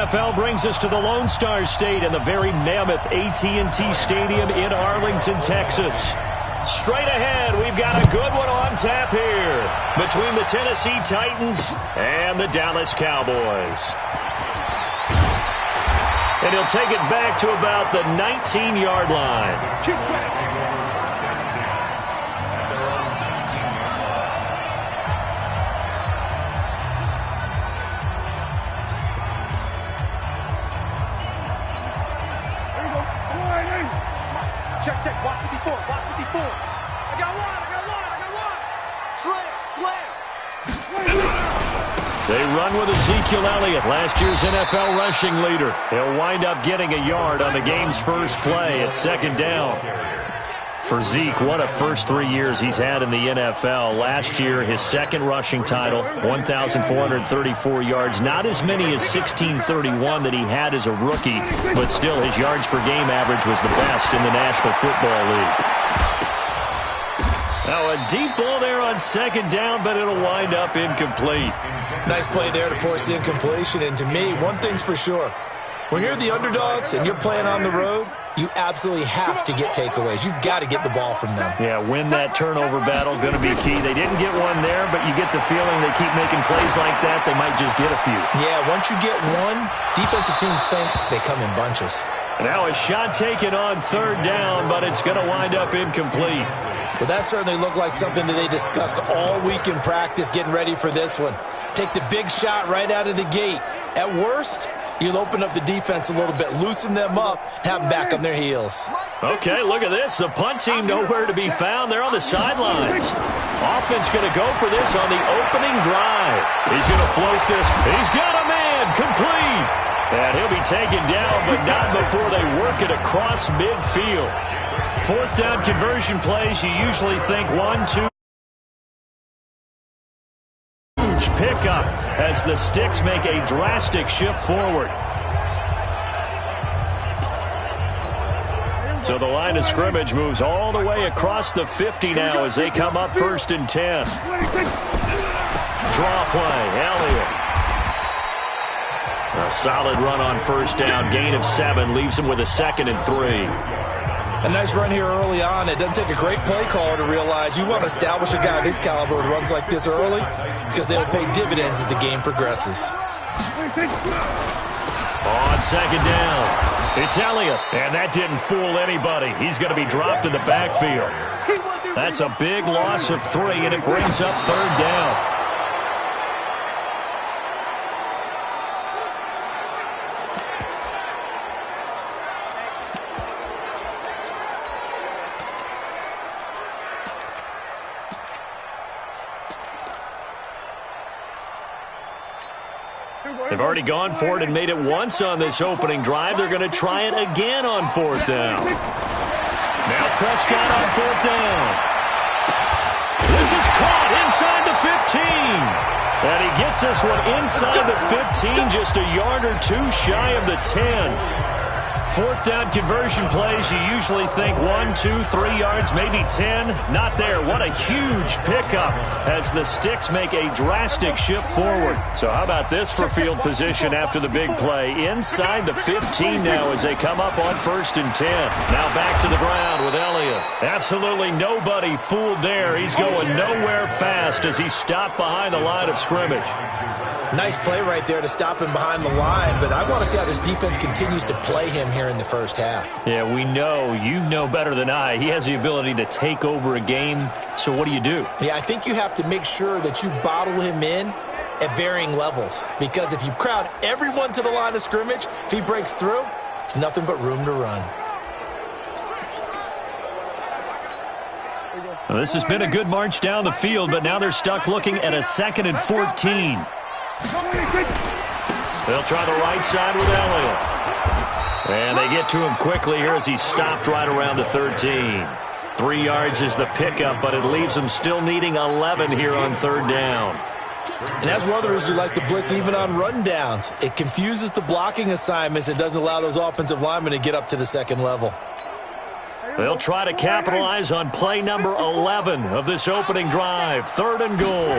NFL brings us to the Lone Star State and the very mammoth AT&T Stadium in Arlington, Texas. Straight ahead, we've got a good one on tap here between the Tennessee Titans and the Dallas Cowboys. And he'll take it back to about the 19-yard line. Check, watch 54, watch 54. I got one. Slam. They run with Ezekiel Elliott, last year's NFL rushing leader. He'll wind up getting a yard on the game's first play at second down. For Zeke, what a first 3 years he's had in the NFL. Last year, his second rushing title, 1,434 yards. Not as many as 1,631 that he had as a rookie, but still his yards per game average was the best in the National Football League. Now a deep ball there on second down, but it'll wind up incomplete. Nice play there to force the incompletion, and to me, one thing's for sure. When you're the underdogs and you're playing on the road, you absolutely have to get takeaways. You've got to get the ball from them. Yeah, win that turnover battle, going to be key. They didn't get one there, but you get the feeling they keep making plays like that, they might just get a few. Yeah, once you get one, defensive teams think they come in bunches. Now a shot taken on third down, but it's going to wind up incomplete. Well, that certainly looked like something that they discussed all week in practice getting ready for this one. Take the big shot right out of the gate. At worst, you'll open up the defense a little bit, loosen them up, have them back on their heels. Okay, look at this. The punt team nowhere to be found. They're on the sidelines. Offense going to go for this on the opening drive. He's going to float this. He's got a man. Complete. And he'll be taken down, but not before they work it across midfield. Fourth down conversion plays, you usually think 1-2. Huge pickup as the sticks make a drastic shift forward. So the line of scrimmage moves all the way across the 50 now as they come up 1st and 10. Draw play, Elliott. A solid run on first down, gain of 7, leaves him with a 2nd and 3. A nice run here early on. It doesn't take a great play caller to realize you want to establish a guy of his caliber with runs like this early because they'll pay dividends as the game progresses. On second down, it's Elliott, and that didn't fool anybody. He's going to be dropped in the backfield. That's a big loss of 3, and it brings up third down. They've already gone for it and made it once on this opening drive. They're going to try it again on 4th down. Now Prescott on 4th down. This is caught inside the 15. And he gets this one inside the 15, just a yard or 2 shy of the 10. 4th down conversion plays, you usually think 1, 2, 3 yards, maybe 10. Not there. What a huge pickup as the sticks make a drastic shift forward. So how about this for field position after the big play? Inside the 15 now as they come up on 1st and 10. Now back to the ground with Elliott. Absolutely nobody fooled there. He's going nowhere fast as he's stopped behind the line of scrimmage. Nice play right there to stop him behind the line, but I want to see how this defense continues to play him here in the first half. Yeah, we know. You know better than I. He has the ability to take over a game, so what do you do? Yeah, I think you have to make sure that you bottle him in at varying levels, because if you crowd everyone to the line of scrimmage, if he breaks through, it's nothing but room to run. Well, this has been a good march down the field, but now they're stuck looking at a 2nd and 14. They'll try the right side with Elliott. And they get to him quickly here as he's stopped right around the 13. 3 yards is the pickup, but it leaves them still needing 11 here on 3rd down. And that's one of the reasons you like to blitz even on run downs. It confuses the blocking assignments and doesn't allow those offensive linemen to get up to the 2nd level. They'll try to capitalize on play number 11 of this opening drive. 3rd and goal.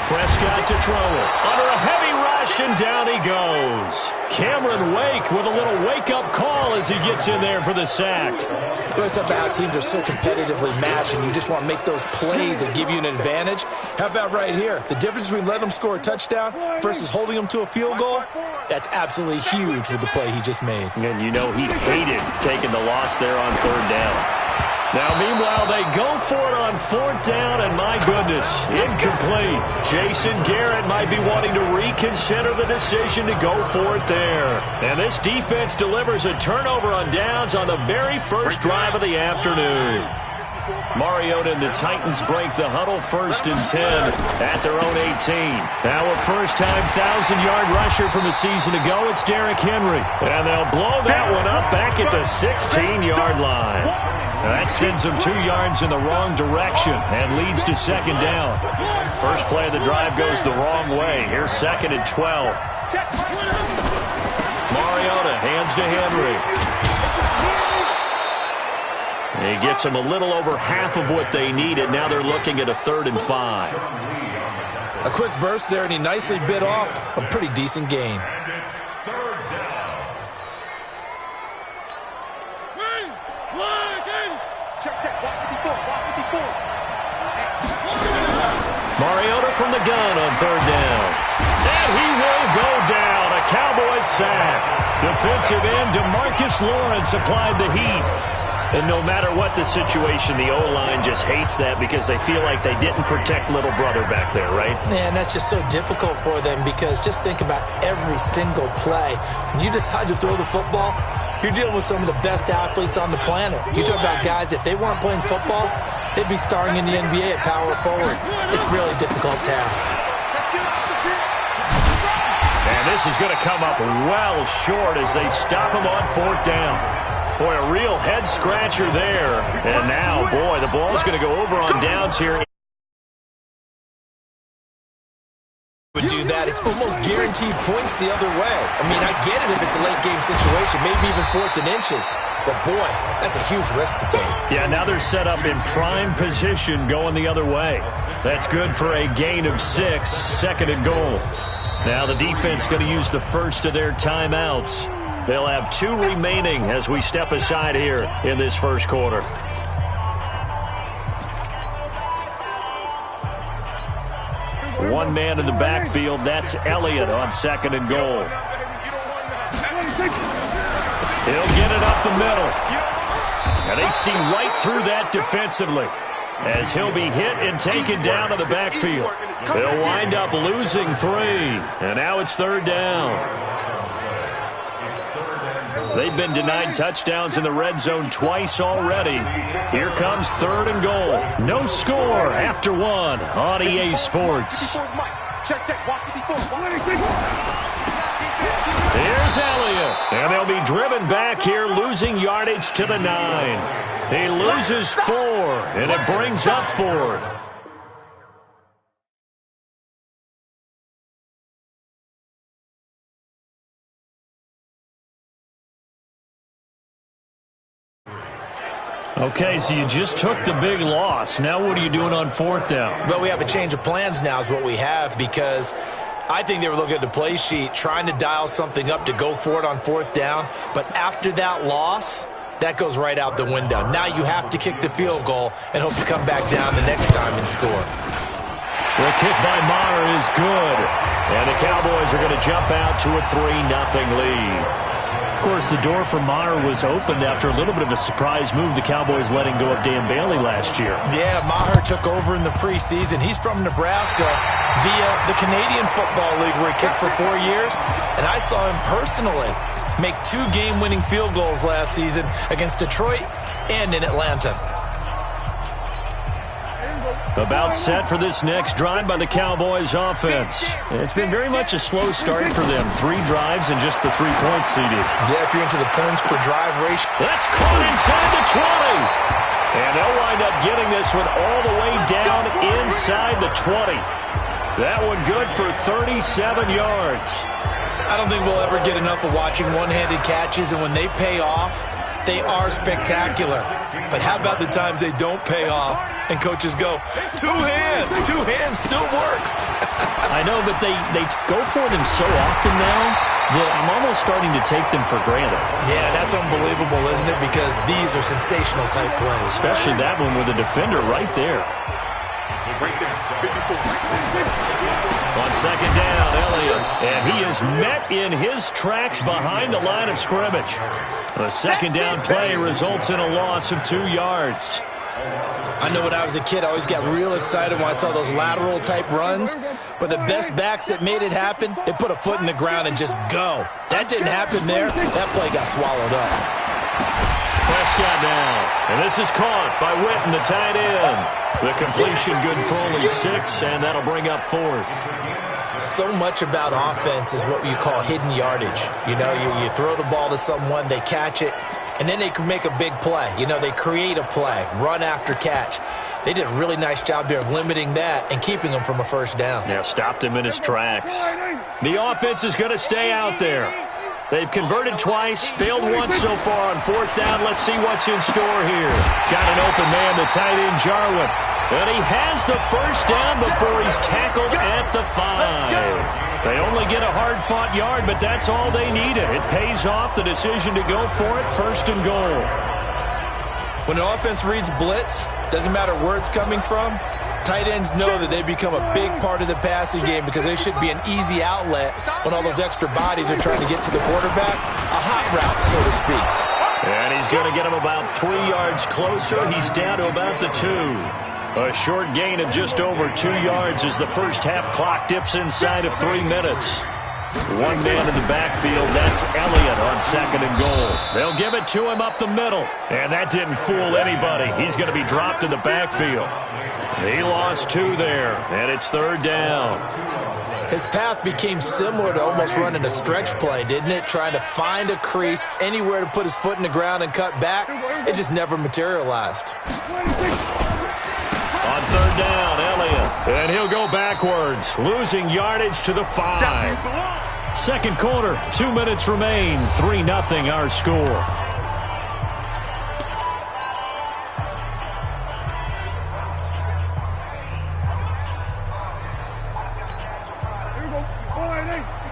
Prescott to throw it. Under a heavy rush, and down he goes. Cameron Wake with a little wake-up call as he gets in there for the sack. Well, it's about how teams are so competitively matched, and you just want to make those plays that give you an advantage. How about right here? The difference between letting them score a touchdown versus holding them to a field goal, that's absolutely huge with the play he just made. And you know he hated taking the loss there on third down. Now, meanwhile, they go for it on fourth down, and my goodness, incomplete. Jason Garrett might be wanting to reconsider the decision to go for it there. And this defense delivers a turnover on downs on the very first drive of the afternoon. Mariota and the Titans break the huddle, 1st and 10 at their own 18. Now a first-time 1,000-yard rusher from a season ago, it's Derrick Henry. And they'll blow that one up back at the 16-yard line. That sends them 2 yards in the wrong direction and leads to second down. First play of the drive goes the wrong way. Here's 2nd and 12. Mariota hands to Henry. He gets them a little over half of what they needed. Now they're looking at a 3rd and 5. A quick burst there, and he nicely bit off a pretty decent gain. Mariota from the gun on 3rd down. And he will go down. A Cowboys sack. Defensive end DeMarcus Lawrence applied the heat. And no matter what the situation, the O-line just hates that because they feel like they didn't protect little brother back there, right? Man, that's just so difficult for them because just think about every single play. When you decide to throw the football, you're dealing with some of the best athletes on the planet. You talk about guys, if they weren't playing football, they'd be starring in the NBA at power forward. It's a really difficult task. And this is going to come up well short as they stop him on 4th down. Boy, a real head-scratcher there. And now, boy, the ball's going to go over on downs here. Would do that. It's almost guaranteed points the other way. I mean, I get it if it's a late-game situation, maybe even 4th and inches. But, boy, that's a huge risk to take. Yeah, now they're set up in prime position going the other way. That's good for a gain of 6, 2nd and goal. Now the defense going to use the first of their timeouts. They'll have 2 remaining as we step aside here in this first quarter. One man in the backfield, that's Elliott on 2nd and goal. He'll get it up the middle. And they see right through that defensively as he'll be hit and taken down to the backfield. They'll wind up losing 3. And now it's 3rd down. They've been denied touchdowns in the red zone twice already. Here comes 3rd and goal. No score after 1 on EA Sports. Here's Elliott. And they'll be driven back here, losing yardage to the 9. He loses 4, and it brings up 4th. Okay, so you just took the big loss. Now what are you doing on 4th down? Well, we have a change of plans now is what we have because I think they were looking at the play sheet, trying to dial something up to go for it on 4th down. But after that loss, that goes right out the window. Now you have to kick the field goal and hope to come back down the next time and score. The kick by Maher is good. And the Cowboys are going to jump out to a 3-0 lead. Of course, the door for Maher was opened after a little bit of a surprise move, the Cowboys letting go of Dan Bailey last year. Yeah, Maher took over in the preseason. He's from Nebraska via the Canadian Football League where he kicked for 4 years. And I saw him personally make 2 game-winning field goals last season against Detroit and in Atlanta. About set for this next drive by the Cowboys offense. It's been very much a slow start for them. 3 drives and just the 3 points seeded. Yeah, if you're into the points per drive ratio. That's caught inside the 20. And they'll wind up getting this one all the way down inside the 20. That one good for 37 yards. I don't think we'll ever get enough of watching one-handed catches, and when they pay off, they are spectacular. But how about the times they don't pay off and coaches go, 2 hands, 2 hands still works. I know, but they go for them so often now that I'm almost starting to take them for granted. Yeah, that's unbelievable, isn't it? Because these are sensational type plays. Especially that one with a defender right there. On second down, Elliott. And he is met in his tracks behind the line of scrimmage. A second down play results in a loss of 2 yards. I know when I was a kid, I always got real excited when I saw those lateral type runs. But the best backs that made it happen, they put a foot in the ground and just go. That didn't happen there. That play got swallowed up. Prescott now. And this is caught by Witten, the tight end. The completion good for only 6, and that'll bring up 4th. So much about offense is what you call hidden yardage. You know, you throw the ball to someone, they catch it, and then they can make a big play. You know, they create a play, run after catch. They did a really nice job there of limiting that and keeping him from a first down. Yeah, stopped him in his tracks. The offense is going to stay out there. They've converted twice, failed once so far on 4th down. Let's see what's in store here. Got an open man, the tight end, Jarwin. And he has the first down before he's tackled at the 5. They only get a hard-fought yard, but that's all they needed. It pays off the decision to go for it, 1st and goal. When the offense reads blitz, doesn't matter where it's coming from, tight ends know that they become a big part of the passing game because they should be an easy outlet when all those extra bodies are trying to get to the quarterback. A hot route, so to speak. And he's going to get him about 3 yards closer. He's down to about the 2. A short gain of just over 2 yards as the first half clock dips inside of 3 minutes. One man in the backfield, that's Elliott on 2nd and goal. They'll give it to him up the middle. And that didn't fool anybody. He's going to be dropped in the backfield. He lost 2 there, and it's 3rd down. His path became similar to almost running a stretch play, didn't it? Trying to find a crease, anywhere to put his foot in the ground and cut back. It just never materialized. On 3rd down, Elliott. And he'll go backwards, losing yardage to the 5. Second quarter, 2 minutes remain. 3-0 our score.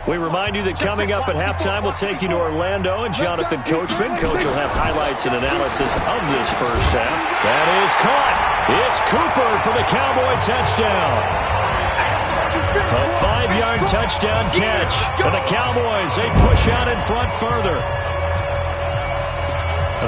We remind you that coming up at halftime, we'll take you to Orlando and Jonathan Coachman. Coach will have highlights and analysis of this first half. That is caught. It's Cooper for the Cowboy touchdown. A 5-yard touchdown catch. And the Cowboys, they push out in front further.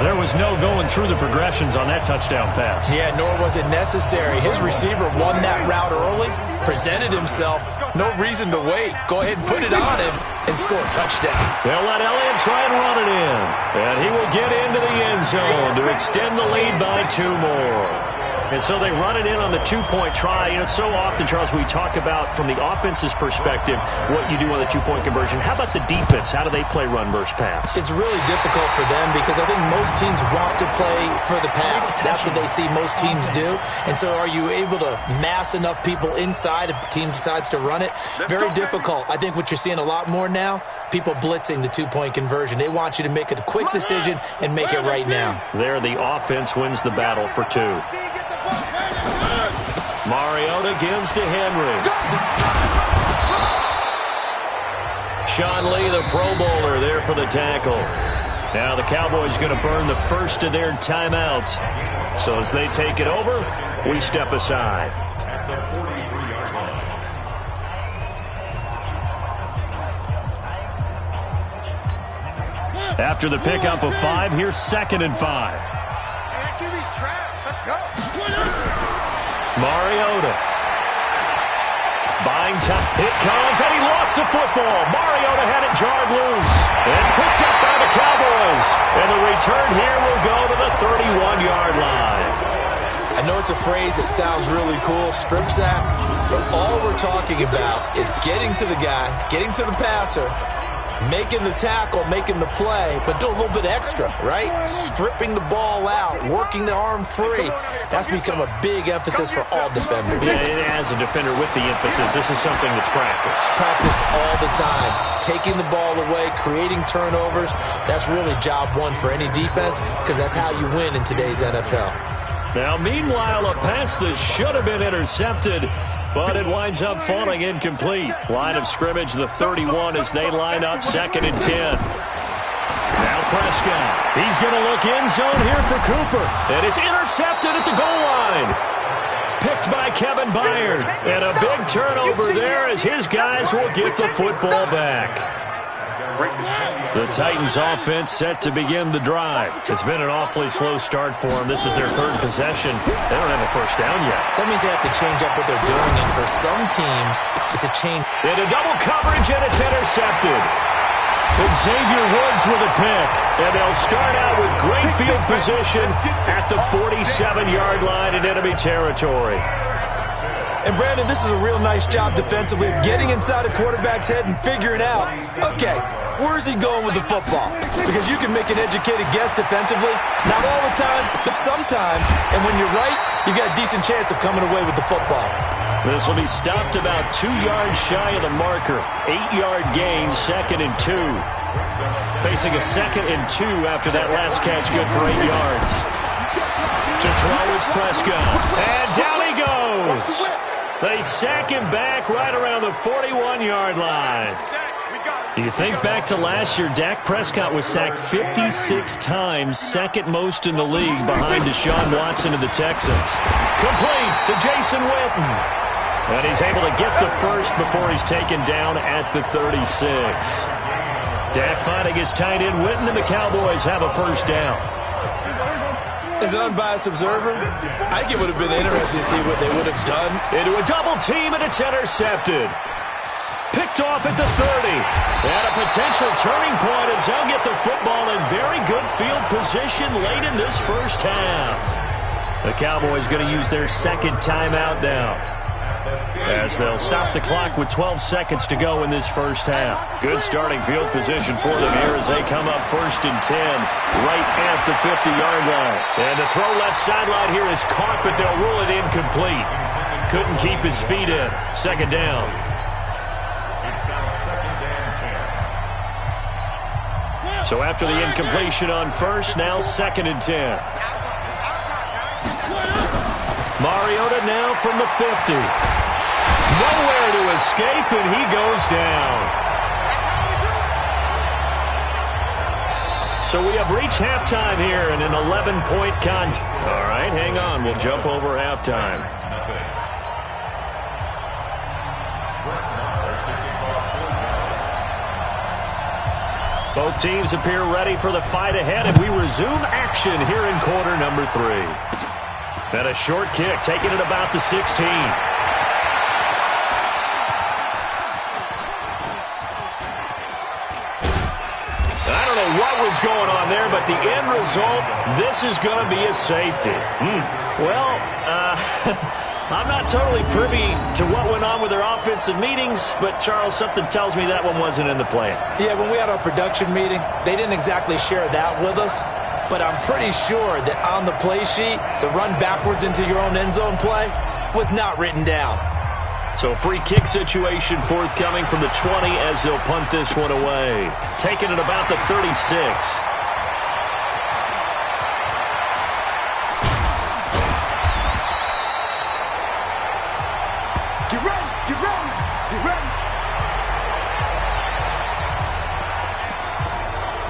There was no going through the progressions on that touchdown pass. Yeah, nor was it necessary. His receiver won that route early, presented himself. No reason to wait. Go ahead and put it on him and score a touchdown. They'll let Elliott try and run it in. And he will get into the end zone to extend the lead by 2 more. And so they run it in on the 2-point try. You know, so often, Charles, we talk about, from the offense's perspective, what you do on the 2-point conversion. How about the defense? How do they play run versus pass? It's really difficult for them because I think most teams want to play for the pass. That's what they see most teams do. And so are you able to mass enough people inside if the team decides to run it? Very difficult. I think what you're seeing a lot more now, people blitzing the 2-point conversion. They want you to make a quick decision and make it right now. There, the offense wins the battle for 2. Mariota gives to Henry. Sean Lee, the Pro Bowler, there for the tackle. Now the Cowboys going to burn the first of their timeouts. So as they take it over, we step aside. After the pickup of 5, here's 2nd and 5. Mariota. Buying time. It comes, and he lost the football. Mariota had it jarred loose. It's picked up by the Cowboys. And the return here will go to the 31-yard line. I know it's a phrase that sounds really cool, strip sack, but all we're talking about is getting to the guy, getting to the passer, making the tackle, making the play, but do a little bit extra, right? Stripping the ball out, working the arm free. That's become a big emphasis for all defenders. Yeah, as a defender with the emphasis, this is something that's practiced. Practiced all the time. Taking the ball away, creating turnovers. That's really job 1 for any defense because that's how you win in today's NFL. Now, meanwhile, a pass that should have been intercepted but it winds up falling incomplete. Line of scrimmage, the 31 as they line up 2nd and 10. Now Prescott. He's going to look end zone here for Cooper. And it's intercepted at the goal line. Picked by Kevin Byard. And a big turnover there as his guys will get the football back. The Titans offense set to begin the drive. It's been an awfully slow start for them. This is their 3rd possession. They don't have a first down yet. So that means they have to change up what they're doing, and for some teams, it's a change. Into double coverage, and it's intercepted. And Xavier Woods with a pick. And they'll start out with great field position at the 47-yard line in enemy territory. And, Brandon, this is a real nice job defensively of getting inside a quarterback's head and figuring out, okay, where's he going with the football? Because you can make an educated guess defensively. Not all the time, but sometimes. And when you're right, you've got a decent chance of coming away with the football. This will be stopped about 2 yards shy of the marker. 8-yard gain, 2nd and 2. Facing a 2nd and 2 after that last catch, good for 8 yards. To throw is Prescott. And down he goes. They sack him back right around the 41-yard line. You think back to last year, Dak Prescott was sacked 56 times, 2nd most in the league behind Deshaun Watson of the Texans. Complete to Jason Witten. And he's able to get the first before he's taken down at the 36. Dak finding his tight end Witten, and the Cowboys have a first down. As an unbiased observer, I think it would have been interesting to see what they would have done. Into a double team, and it's intercepted. Picked off at the 30. And a potential turning point as they'll get the football in very good field position late in this first half. The Cowboys going to use their 2nd timeout now, as they'll stop the clock with 12 seconds to go in this first half. Good starting field position for them here as they come up 1st and 10 right at the 50-yard line. And the throw left sideline here is caught, but they'll rule it incomplete. Couldn't keep his feet in. 2nd down. So after the incompletion on 1st, now 2nd and 10. Mariota now from the 50. Nowhere to escape, and he goes down. So we have reached halftime here in an 11-point contest. All right, hang on. We'll jump over halftime. Both teams appear ready for the fight ahead, and we resume action here in quarter number 3. And a short kick, taking it about the 16. I don't know what was going on there, but the end result, this is going to be a safety. Well, I'm not totally privy to what went on with their offensive meetings, but, Charles, something tells me that one wasn't in the plan. Yeah, when we had our production meeting, they didn't exactly share that with us. But I'm pretty sure that on the play sheet, the run backwards into your own end zone play was not written down. So a free kick situation forthcoming from the 20 as they'll punt this one away. Taking it about the 36. Get ready, get ready, get ready.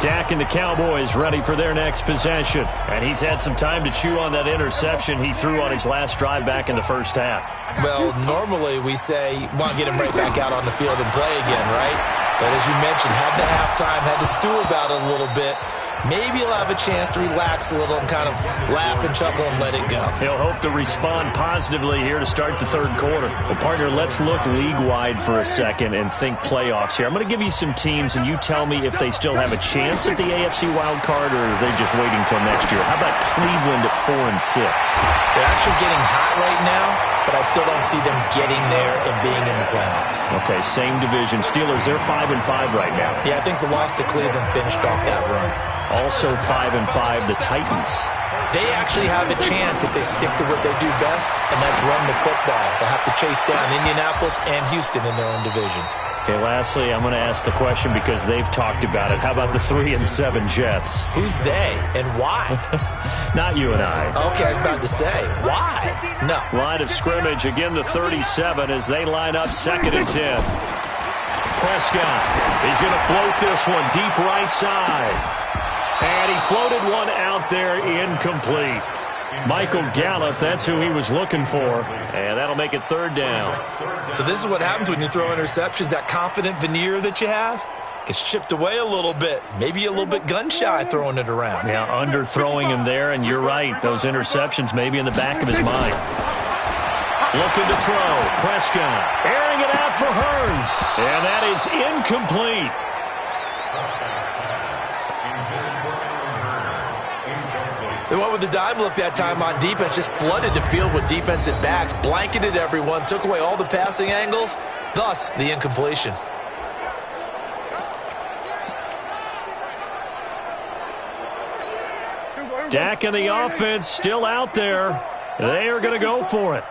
Dak and the Cowboys ready for their next possession. And he's had some time to chew on that interception he threw on his last drive back in the first half. Well, normally we say, want to get him right back out on the field and play again, right? But as you mentioned, had the halftime, had to stew about it a little bit. Maybe he'll have a chance to relax a little and kind of laugh and chuckle and let it go. He'll hope to respond positively here to start the 3rd quarter. Well, partner, let's look league-wide for a second and think playoffs here. I'm going to give you some teams, and you tell me if they still have a chance at the AFC wild card or are they just waiting until next year. How about Cleveland at 4-6? They're actually getting hot right now, but I still don't see them getting there and being in the playoffs. Okay, same division. Steelers, they're 5-5 right now. Yeah, I think the loss to Cleveland finished off that run. Also 5-5, the Titans. They actually have a chance if they stick to what they do best, and that's run the football. They'll have to chase down Indianapolis and Houston in their own division. Okay, lastly, I'm going to ask the question because they've talked about it. How about the 3-7 Jets? Who's they and why? Not you and I. Okay, I was about to say, why? No. Line of scrimmage, again the 37 as they line up 2nd and 10. Prescott is going to float this one deep right side. And he floated one out there incomplete. Michael Gallup, that's who he was looking for. And that'll make it 3rd down. So this is what happens when you throw interceptions. That confident veneer that you have gets chipped away a little bit. Maybe a little bit gun-shy throwing it around. Yeah, underthrowing him there, and you're right. Those interceptions may be in the back of his mind. Looking to throw. Prescott airing it out for Hearns. And that is incomplete. They went with the dime look that time on defense, just flooded the field with defensive backs, blanketed everyone, took away all the passing angles, thus the incompletion. Dak and the offense still out there. They are going to go for it.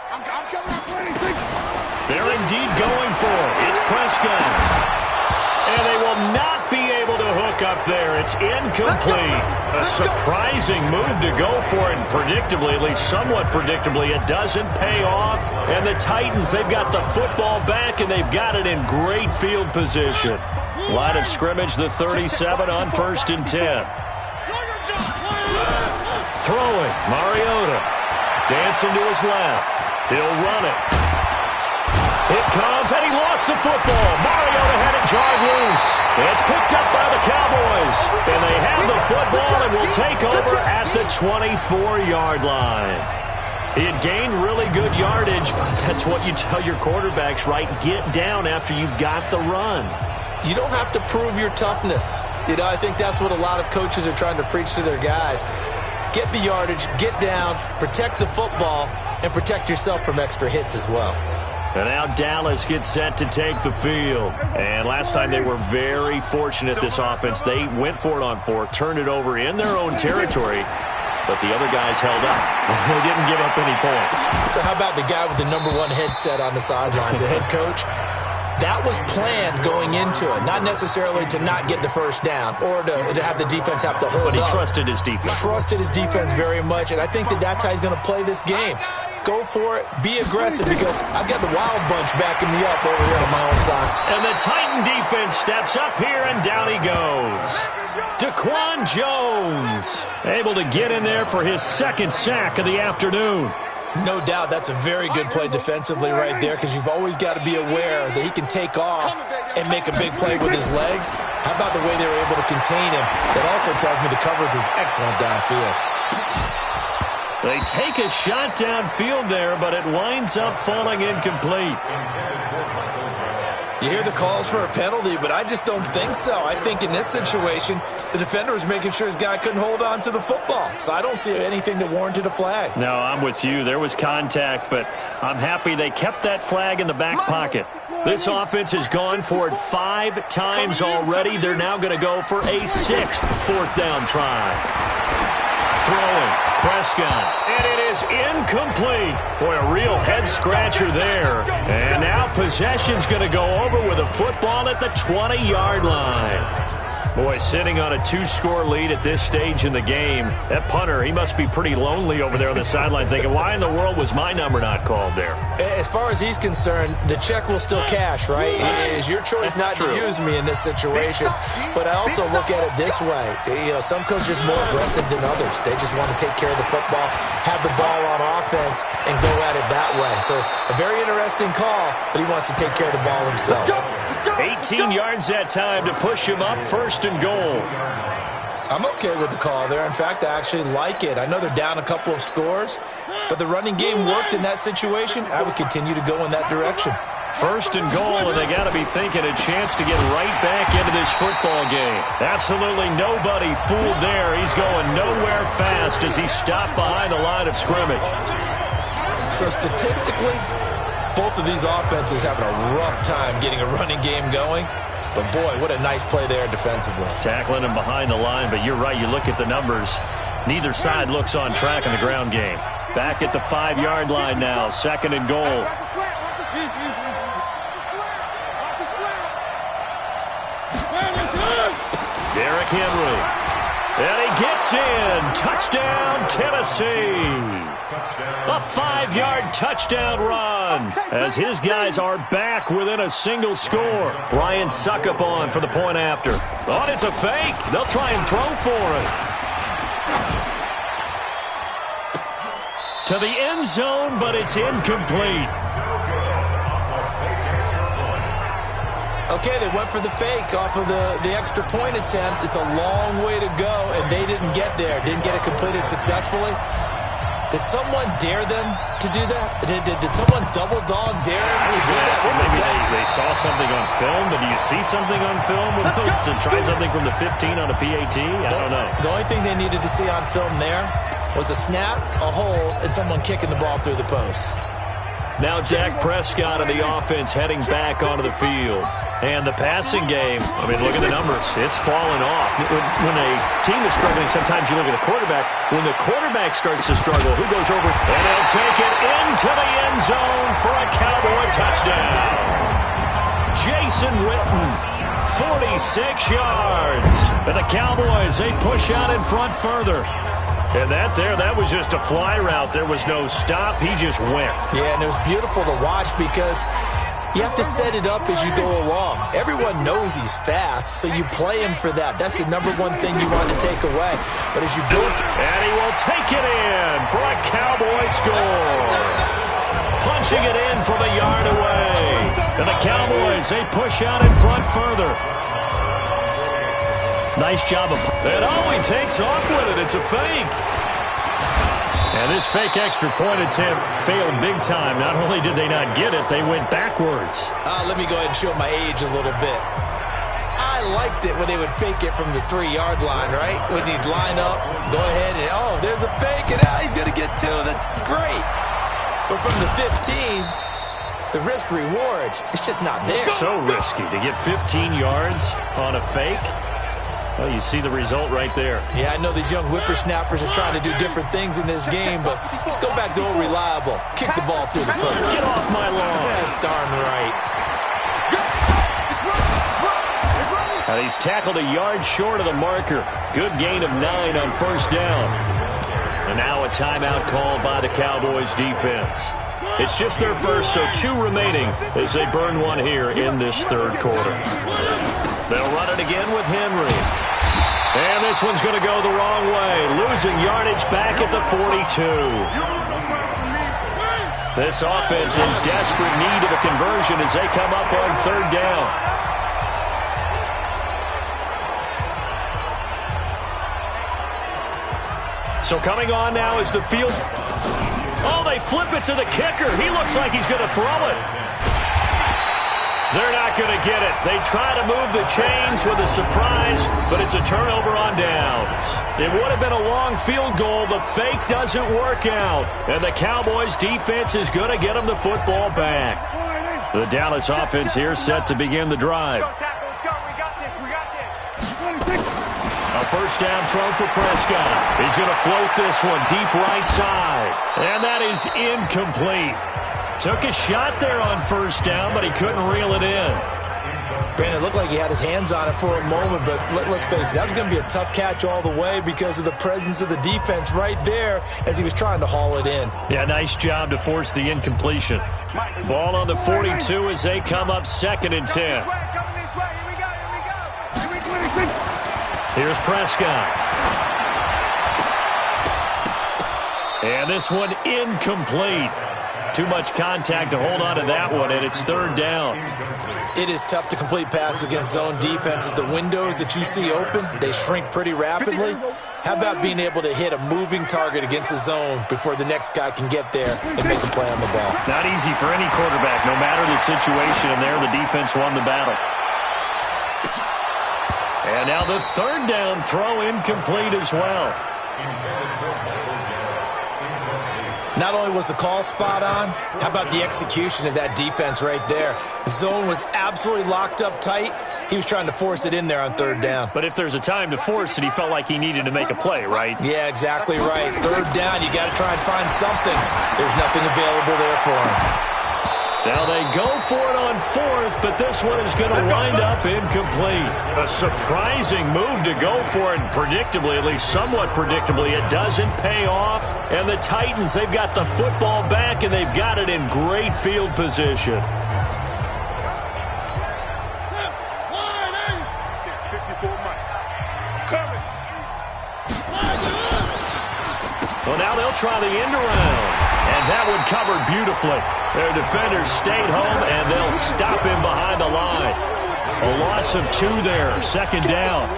They're indeed going for it. It's Prescott. And they will not be able to hook up there. It's incomplete. A surprising move to go for it. And predictably, at least somewhat predictably, it doesn't pay off. And the Titans, they've got the football back, and they've got it in great field position. Line of scrimmage, the 37 on 1st and 10. Throwing, Mariota. Dancing to his left. He'll run it. It comes, and he lost the football. Mariota had it jarred loose. It's picked up by the Cowboys. And they have the football and will take over at the 24-yard line. He had gained really good yardage, but that's what you tell your quarterbacks, right? Get down after you've got the run. You don't have to prove your toughness. You know, I think that's what a lot of coaches are trying to preach to their guys. Get the yardage, get down, protect the football, and protect yourself from extra hits as well. And now Dallas gets set to take the field. And last time they were very fortunate, this offense. They went for it on 4th, turned it over in their own territory, but the other guys held up. They didn't give up any points. So how about the guy with the #1 headset on the sidelines, the head coach? That was planned going into it, not necessarily to not get the first down or to have the defense have to hold up. But he trusted his defense. Trusted his defense very much, and I think that's how he's going to play this game. Go for it. Be aggressive because I've got the wild bunch backing me up over here on my own side. And the Titan defense steps up here, and down he goes. Daquan Jones able to get in there for his 2nd sack of the afternoon. No doubt that's a very good play defensively right there because you've always got to be aware that he can take off and make a big play with his legs. How about the way they were able to contain him? That also tells me the coverage was excellent downfield. They take a shot downfield there, but it winds up falling incomplete. You hear the calls for a penalty, but I just don't think so. I think in this situation, the defender was making sure his guy couldn't hold on to the football. So I don't see anything that warranted a flag. No, I'm with you. There was contact, but I'm happy they kept that flag in the back pocket. This offense has gone for it 5 times already. They're now going to go for a 6th 4th down try. Throwing, Prescott, and it is incomplete. Boy, a real head-scratcher there. And now possession's going to go over with a football at the 20-yard line. Boy, sitting on a 2-score lead at this stage in the game. That punter, he must be pretty lonely over there on the sideline thinking, why in the world was my number not called there? As far as he's concerned, the check will still cash, right? It is your choice not to use me in this situation. But I also look at it this way. You know, some coaches are more aggressive than others. They just want to take care of the football, have the ball on offense, and go at it that way. So a very interesting call, but he wants to take care of the ball himself. 18 yards that time to push him up 1st and goal. I'm okay with the call there. In fact, I actually like it. I know they're down a couple of scores, but the running game worked in that situation. I would continue to go in that direction. 1st and goal, and they got to be thinking a chance to get right back into this football game. Absolutely nobody fooled there. He's going nowhere fast as he stopped behind the line of scrimmage. So statistically, both of these offenses having a rough time getting a running game going. But, boy, what a nice play there defensively. Tackling him behind the line, but you're right. You look at the numbers. Neither side looks on track in the ground game. Back at the 5-yard line now, 2nd and goal. Derrick Henry. And he gets in. Touchdown, Tennessee. A 5-yard touchdown run as his guys are back within a single score. Ryan Suckup on for the point after. Oh, it's a fake. They'll try and throw for it. To the end zone, but it's incomplete. Okay, they went for the fake off of the extra point attempt. It's a long way to go, and they didn't get there. Didn't get it completed successfully. Did someone dare them to do that? Did someone double dog dare them to do that? Maybe they saw something on film, but do you see something on film with those to try something from the 15 on a PAT? I don't know. The only thing they needed to see on film there was a snap, a hold, and someone kicking the ball through the post. Now Dak Prescott of the offense heading back onto the field. And the passing game, I mean, look at the numbers. It's fallen off. When a team is struggling, sometimes you look at the quarterback. When the quarterback starts to struggle, who goes over? And he'll take it into the end zone for a Cowboy touchdown. Jason Witten, 46 yards. And the Cowboys, they push out in front further. And that was just a fly route. There was no stop. He just went. Yeah, and it was beautiful to watch because you have to set it up as you go along. Everyone knows he's fast, so you play him for that. That's the number one thing you want to take away. But as you go... And he will take it in for a Cowboy score. Punching it in from a yard away. And the Cowboys, they push out in front further. Nice job of... And he takes off with it. It's a fake. And this fake extra point attempt failed big time. Not only did they not get it, they went backwards. Let me go ahead and show my age a little bit. I liked it when they would fake it from the 3-yard line, right? When he'd line up, go ahead and, there's a fake, and he's going to get 2. That's great. But from the 15, the risk-reward, it's just not there. So risky to get 15 yards on a fake. Well, you see the result right there. Yeah, I know these young whippersnappers are trying to do different things in this game, but let's go back to old reliable. Kick the ball through the post. Get off my lawn. That's darn right. And he's tackled a yard short of the marker. Good gain of 9 on first down. And now a timeout called by the Cowboys defense. It's just their first, so 2 remaining as they burn one here in this third quarter. They'll run it again with Henry. And this one's going to go the wrong way. Losing yardage back at the 42. This offense in desperate need of a conversion as they come up on third down. So coming on now is the field. They flip it to the kicker. He looks like he's going to throw it. They're not going to get it. They try to move the chains with a surprise, but it's a turnover on downs. It would have been a long field goal. The fake doesn't work out, and the Cowboys defense is going to get them the football back. The Dallas offense here set to begin the drive. A first down throw for Prescott. He's going to float this one deep right side, and that is incomplete. Took a shot there on first down, but he couldn't reel it in. Brandon, it looked like he had his hands on it for a moment, but let's face it, that was going to be a tough catch all the way because of the presence of the defense right there as he was trying to haul it in. Yeah, nice job to force the incompletion. Ball on the 42 as they come up 2nd and 10. Here's Prescott. And this one incomplete. Too much contact to hold on to that one, and it's third down. It is tough to complete passes against zone defenses. The windows that you see open, they shrink pretty rapidly. How about being able to hit a moving target against a zone before the next guy can get there and make a play on the ball? Not easy for any quarterback, no matter the situation, and there the defense won the battle. And now the third down throw incomplete as well. Not only was the call spot on, how about the execution of that defense right there? The zone was absolutely locked up tight. He was trying to force it in there on third down. But if there's a time to force it, he felt like he needed to make a play, right? Yeah, exactly right. Third down, you got to try and find something. There's nothing available there for him. Now they go for it on fourth, but this one is going to wind up incomplete. A surprising move to go for it, and predictably, at least somewhat predictably, it doesn't pay off. And the Titans, they've got the football back, and they've got it in great field position. Well, now they'll try the end around, and that one covered beautifully. Their defenders stayed home, and they'll stop him behind the line. A loss of 2 there, second down.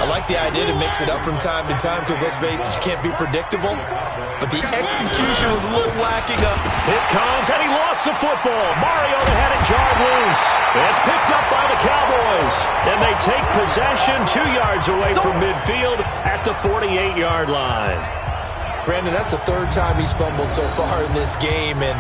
I like the idea to mix it up from time to time because, let's face it, you can't be predictable. But the execution was a little lacking up. Here comes, and he lost the football. Mariota had it jarred loose. It's picked up by the Cowboys. And they take possession 2 yards away from midfield at the 48-yard line. Brandon, that's the 3rd time he's fumbled so far in this game. And,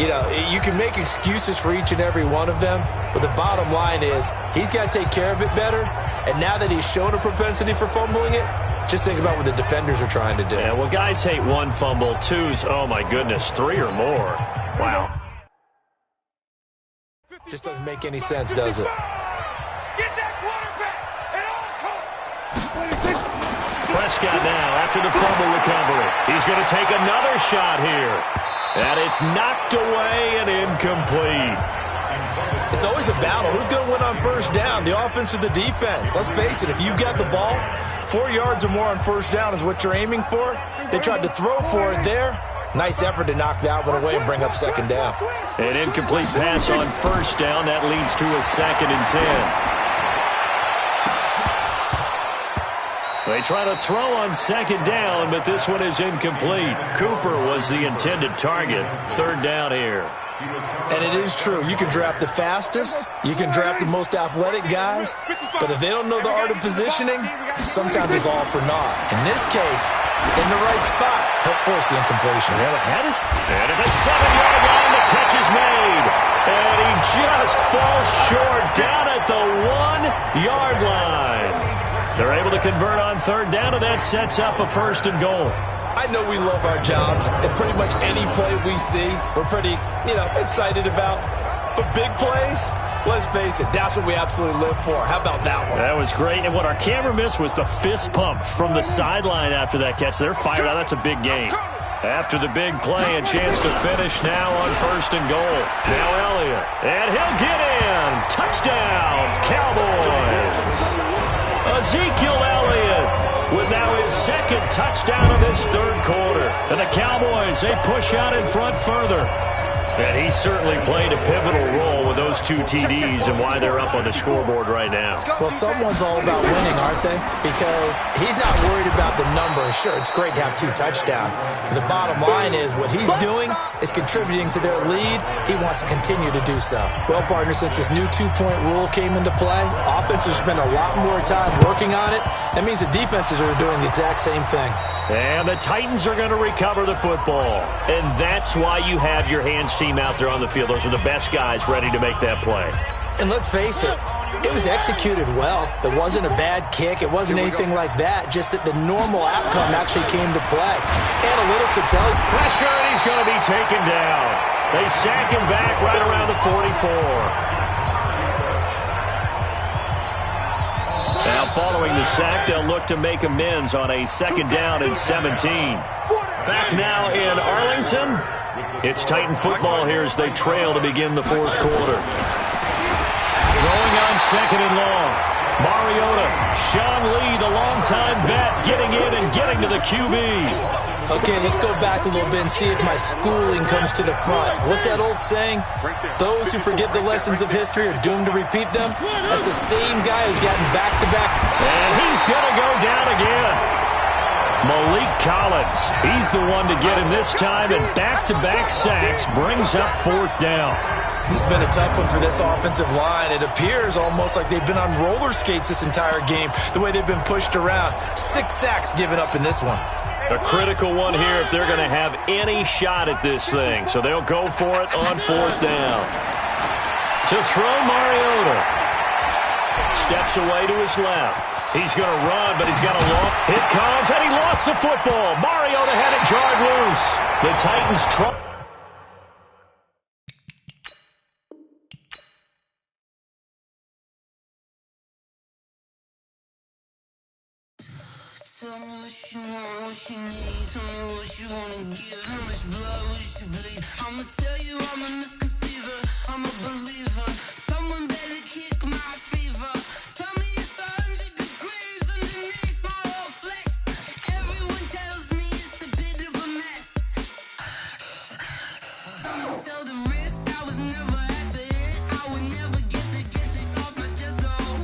you know, you can make excuses for each and every one of them. But the bottom line is he's got to take care of it better. And now that he's shown a propensity for fumbling it, just think about what the defenders are trying to do. Yeah, well, guys hate 1 fumble, 2's, oh, my goodness, 3 or more. Wow. Just doesn't make any sense, does it? Get that quarterback and all coach. Prescott now after the fumble recovery. He's going to take another shot here. And it's knocked away and incomplete. It's always a battle. Who's going to win on first down, the offense or the defense? Let's face it, if you've got the ball, 4 yards or more on first down is what you're aiming for. They tried to throw for it there. Nice effort to knock that one away and bring up second down. An incomplete pass on first down. That leads to a 2nd and 10. They try to throw on second down, but this one is incomplete. Cooper was the intended target. 3rd down here. And it is true. You can draft the fastest. You can draft the most athletic guys. But if they don't know the art of positioning, sometimes it's all for naught. In this case, in the right spot, help force the incompletion. And at the 7-yard line, the catch is made. And he just falls short down at the 1-yard line. They're able to convert on 3rd down, and that sets up a 1st and goal. I know we love our jobs, and pretty much any play we see, we're pretty, excited about. But big plays, let's face it, that's what we absolutely live for. How about that one? That was great, and what our camera missed was the fist pump from the sideline after that catch. They're fired out. That's a big game. After the big play, a chance to finish now on 1st and goal. Now Elliott, and he'll get in. Touchdown, Cowboys. Ezekiel Elliott with now his 2nd touchdown of this 3rd quarter. And the Cowboys, they push out in front further. And he certainly played a pivotal role with those 2 TDs and why they're up on the scoreboard right now. Well, someone's all about winning, aren't they? Because he's not worried about the number. Sure, it's great to have 2 touchdowns. But the bottom line is what he's doing is contributing to their lead. He wants to continue to do so. Well, partner, since this new 2-point rule came into play, offenses spend a lot more time working on it. That means the defenses are doing the exact same thing. And the Titans are going to recover the football. And that's why you have your hands team out there on the field. Those are the best guys ready to make that play. And let's face it, it was executed well. It wasn't a bad kick. It wasn't anything like that. Just that the normal outcome actually came to play. Analytics will tell you. Pressure, and he's going to be taken down. They sack him back right around the 44. Now following the sack, they'll look to make amends on a 2nd down and 17. Back now in Arlington. It's Titan football here as they trail to begin the 4th quarter. Throwing on 2nd and long. Mariota, Sean Lee, the longtime vet, getting in and getting to the QB. Okay, let's go back a little bit and see if my schooling comes to the front. What's that old saying? Those who forget the lessons of history are doomed to repeat them. That's the same guy who's gotten back-to-backs. And he's going to go down again. Malik Collins, he's the one to get him this time, and back-to-back sacks brings up 4th down. This has been a tough one for this offensive line. It appears almost like they've been on roller skates this entire game, the way they've been pushed around. 6 sacks given up in this one. A critical one here if they're going to have any shot at this thing. So they'll go for it on 4th down. To throw, Mariota. Steps away to his left. He's going to run, but he's got a long. It comes, and he lost the football. Mariota had it jarred loose. The Titans try. Tell me what you want, what you need. Tell me what you wanna give. How much blood would you bleed? I'ma tell you I'm a misconceiver. I'm a believer. Someone better kick my fever. Tell me it's 100 degrees underneath my whole flesh. Everyone tells me it's a bit of a mess. Someone tell the risk I was never at the end. I would never get it off my chest. Oh,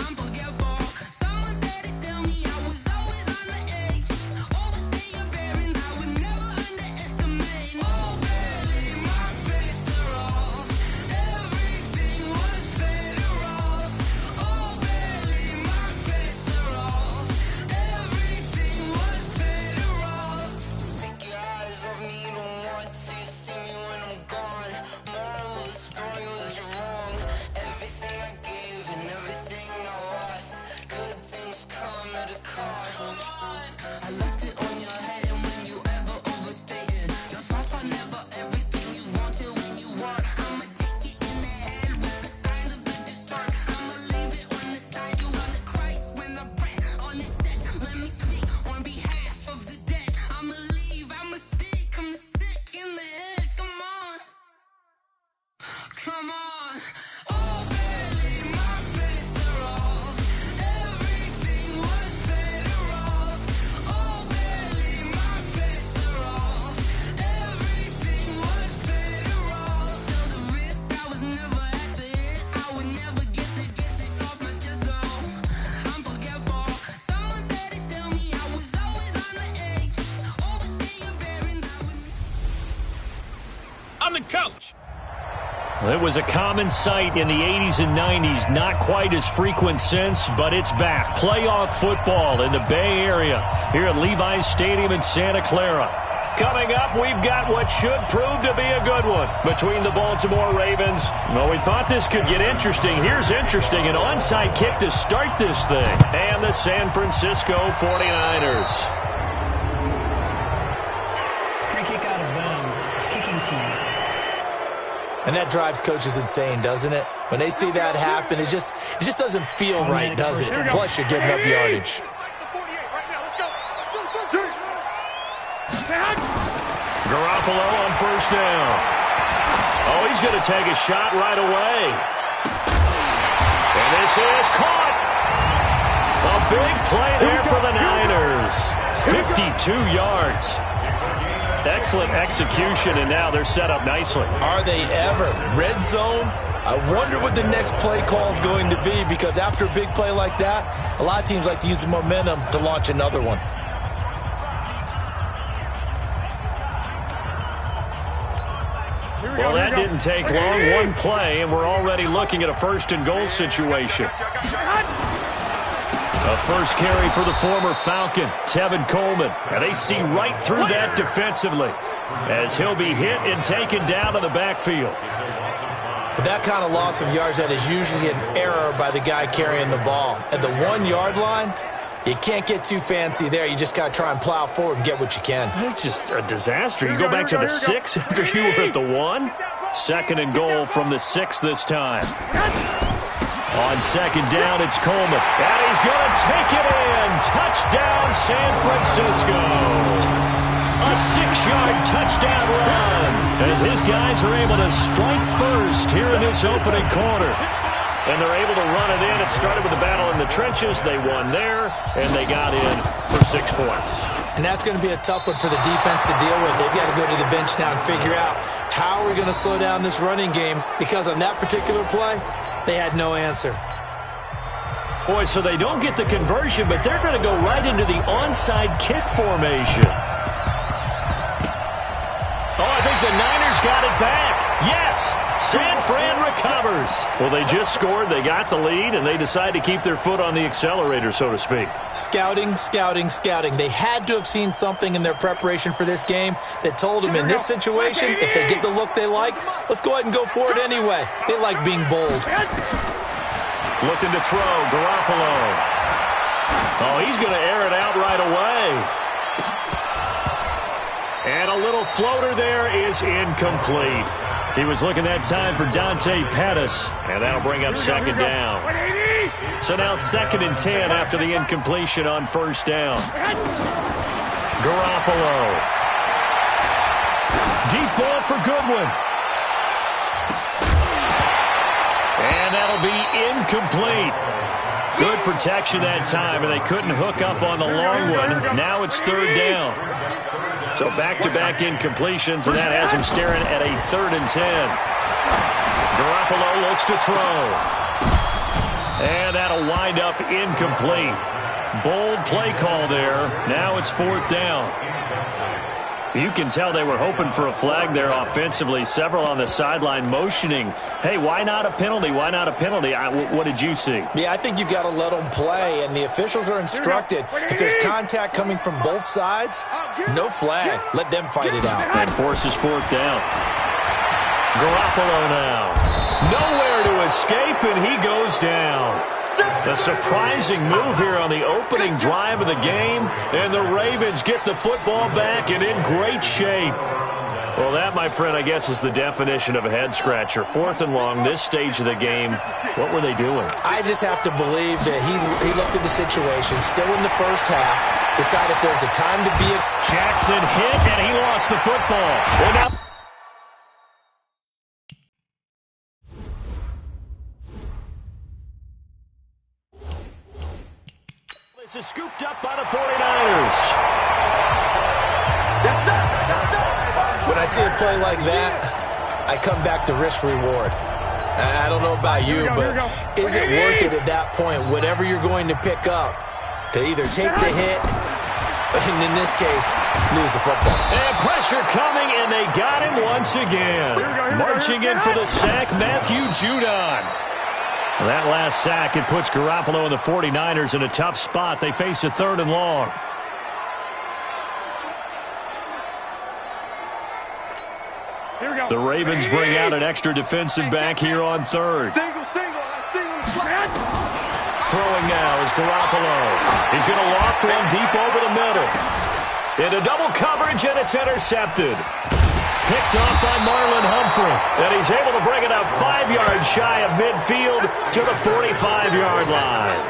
I'm forgetful. Someone better tell me I was always on the edge. Overstay your bearings, I would never underestimate. Oh, barely, my bets are off. Everything was better off. Oh, barely, my bets are off. Everything was better off. Take your eyes off me, you don't want to see me when I'm gone. Moral of the story was you're wrong. Everything I gave and everything I lost. Good things come at a cost. I left it on your head, and when you ever overstated, your thoughts are never everything you wanted when you want. I'ma take it in the head with the signs of a start. I'ma leave it on the side. You on the Christ when I breath on the set. Let me speak on behalf of the dead. I'ma leave, I'ma speak. I'm the sick in the head. Come on, come on. Oh, barely, my bets are off. Everything was better off. Oh, barely, my bets are off. Everything was better off. Tell the risk I was never at the end. I would never get it off my chest. Oh, I'm forgetful. Someone better tell me I was always on the edge. Overstay your bearings, I would. I'm the coach. It was a common sight in the 80s and 90s, not quite as frequent since, but it's back. Playoff football in the Bay Area here at Levi's Stadium in Santa Clara. Coming up, we've got what should prove to be a good one between the Baltimore Ravens. Well, we thought this could get interesting. Here's interesting, an onside kick to start this thing. And the San Francisco 49ers. Free kick out of bounds. Kicking team. And that drives coaches insane, doesn't it? When they see that happen, it just doesn't feel right, does it? Plus, you're giving up yardage. Garoppolo on first down. Oh, he's going to take a shot right away. And this is caught. A big play there for the Niners. 52 yards. Excellent execution, and now they're set up nicely. Are they ever? Red zone? I wonder what the next play call is going to be, because after a big play like that, a lot of teams like to use the momentum to launch another one. Well, that didn't take long. One play, and we're already looking at a first-and-goal situation. A first carry for the former Falcon, Tevin Coleman. And they see right through that defensively as he'll be hit and taken down in the backfield. But that kind of loss of yards, that is usually an error by the guy carrying the ball. At the 1 yard line, you can't get too fancy there. You just got to try and plow forward and get what you can. It's just a disaster. You go back to the 6 after you were at the 1. Second and goal from the 6 this time. On second down, it's Coleman. And he's going to take it in. Touchdown, San Francisco. A 6-yard touchdown run as his guys are able to strike first here in this opening quarter. And they're able to run it in. It started with a battle in the trenches. They won there, and they got in for 6 points. And that's going to be a tough one for the defense to deal with. They've got to go to the bench now and figure out how we're going to slow down this running game, because on that particular play, they had no answer. Boy, so they don't get the conversion, but they're going to go right into the onside kick formation. Oh, I think the Niners got it back. Yes, San Fran recovers. Well, they just scored, they got the lead, and they decide to keep their foot on the accelerator, so to speak. Scouting, scouting, scouting. They had to have seen something in their preparation for this game that told them in this situation, if they get the look they like, let's go ahead and go for it anyway. They like being bold. Looking to throw, Garoppolo. Oh, he's going to air it out right away. And a little floater there is incomplete. He was looking that time for Dante Pettis, and that'll bring up second down. So now 2nd and 10 after the incompletion on first down. Garoppolo. Deep ball for Goodwin. And that'll be incomplete. Good protection that time, and they couldn't hook up on the long one. Now it's 3rd down. So back-to-back incompletions, and that has him staring at a 3rd and 10. Garoppolo looks to throw. And that'll wind up incomplete. Bold play call there. Now it's 4th down. You can tell they were hoping for a flag there offensively. Several on the sideline motioning, hey, why not a penalty? Why not a penalty? What did you see? Yeah, I think you've got to let them play, and the officials are instructed. If there's contact coming from both sides, no flag. Let them fight it out. And forces 4th down. Garoppolo now. Nowhere to escape, and he goes down. A surprising move here on the opening drive of the game, and the Ravens get the football back and in great shape. Well, that, my friend, I guess is the definition of a head-scratcher. 4th and long, this stage of the game. What were they doing? I just have to believe that he looked at the situation, still in the first half, decided if there's a time to be a... Jackson hit, and he lost the football. And now... This is scooped up by the 49ers. When I see a play like that, I come back to risk-reward. I don't know about you, but is it worth it at that point, whatever you're going to pick up, to either take the hit, and in this case, lose the football? And pressure coming, and they got him once again. Marching in for the sack, Matthew Judon. That last sack, it puts Garoppolo and the 49ers in a tough spot. They face a 3rd and long. The Ravens bring out an extra defensive back here on 3rd. Throwing now is Garoppolo. He's going to loft one deep over the middle. Into double coverage, and it's intercepted. Picked off by Marlon Humphrey. And he's able to bring it up 5 yards shy of midfield to the 45-yard line.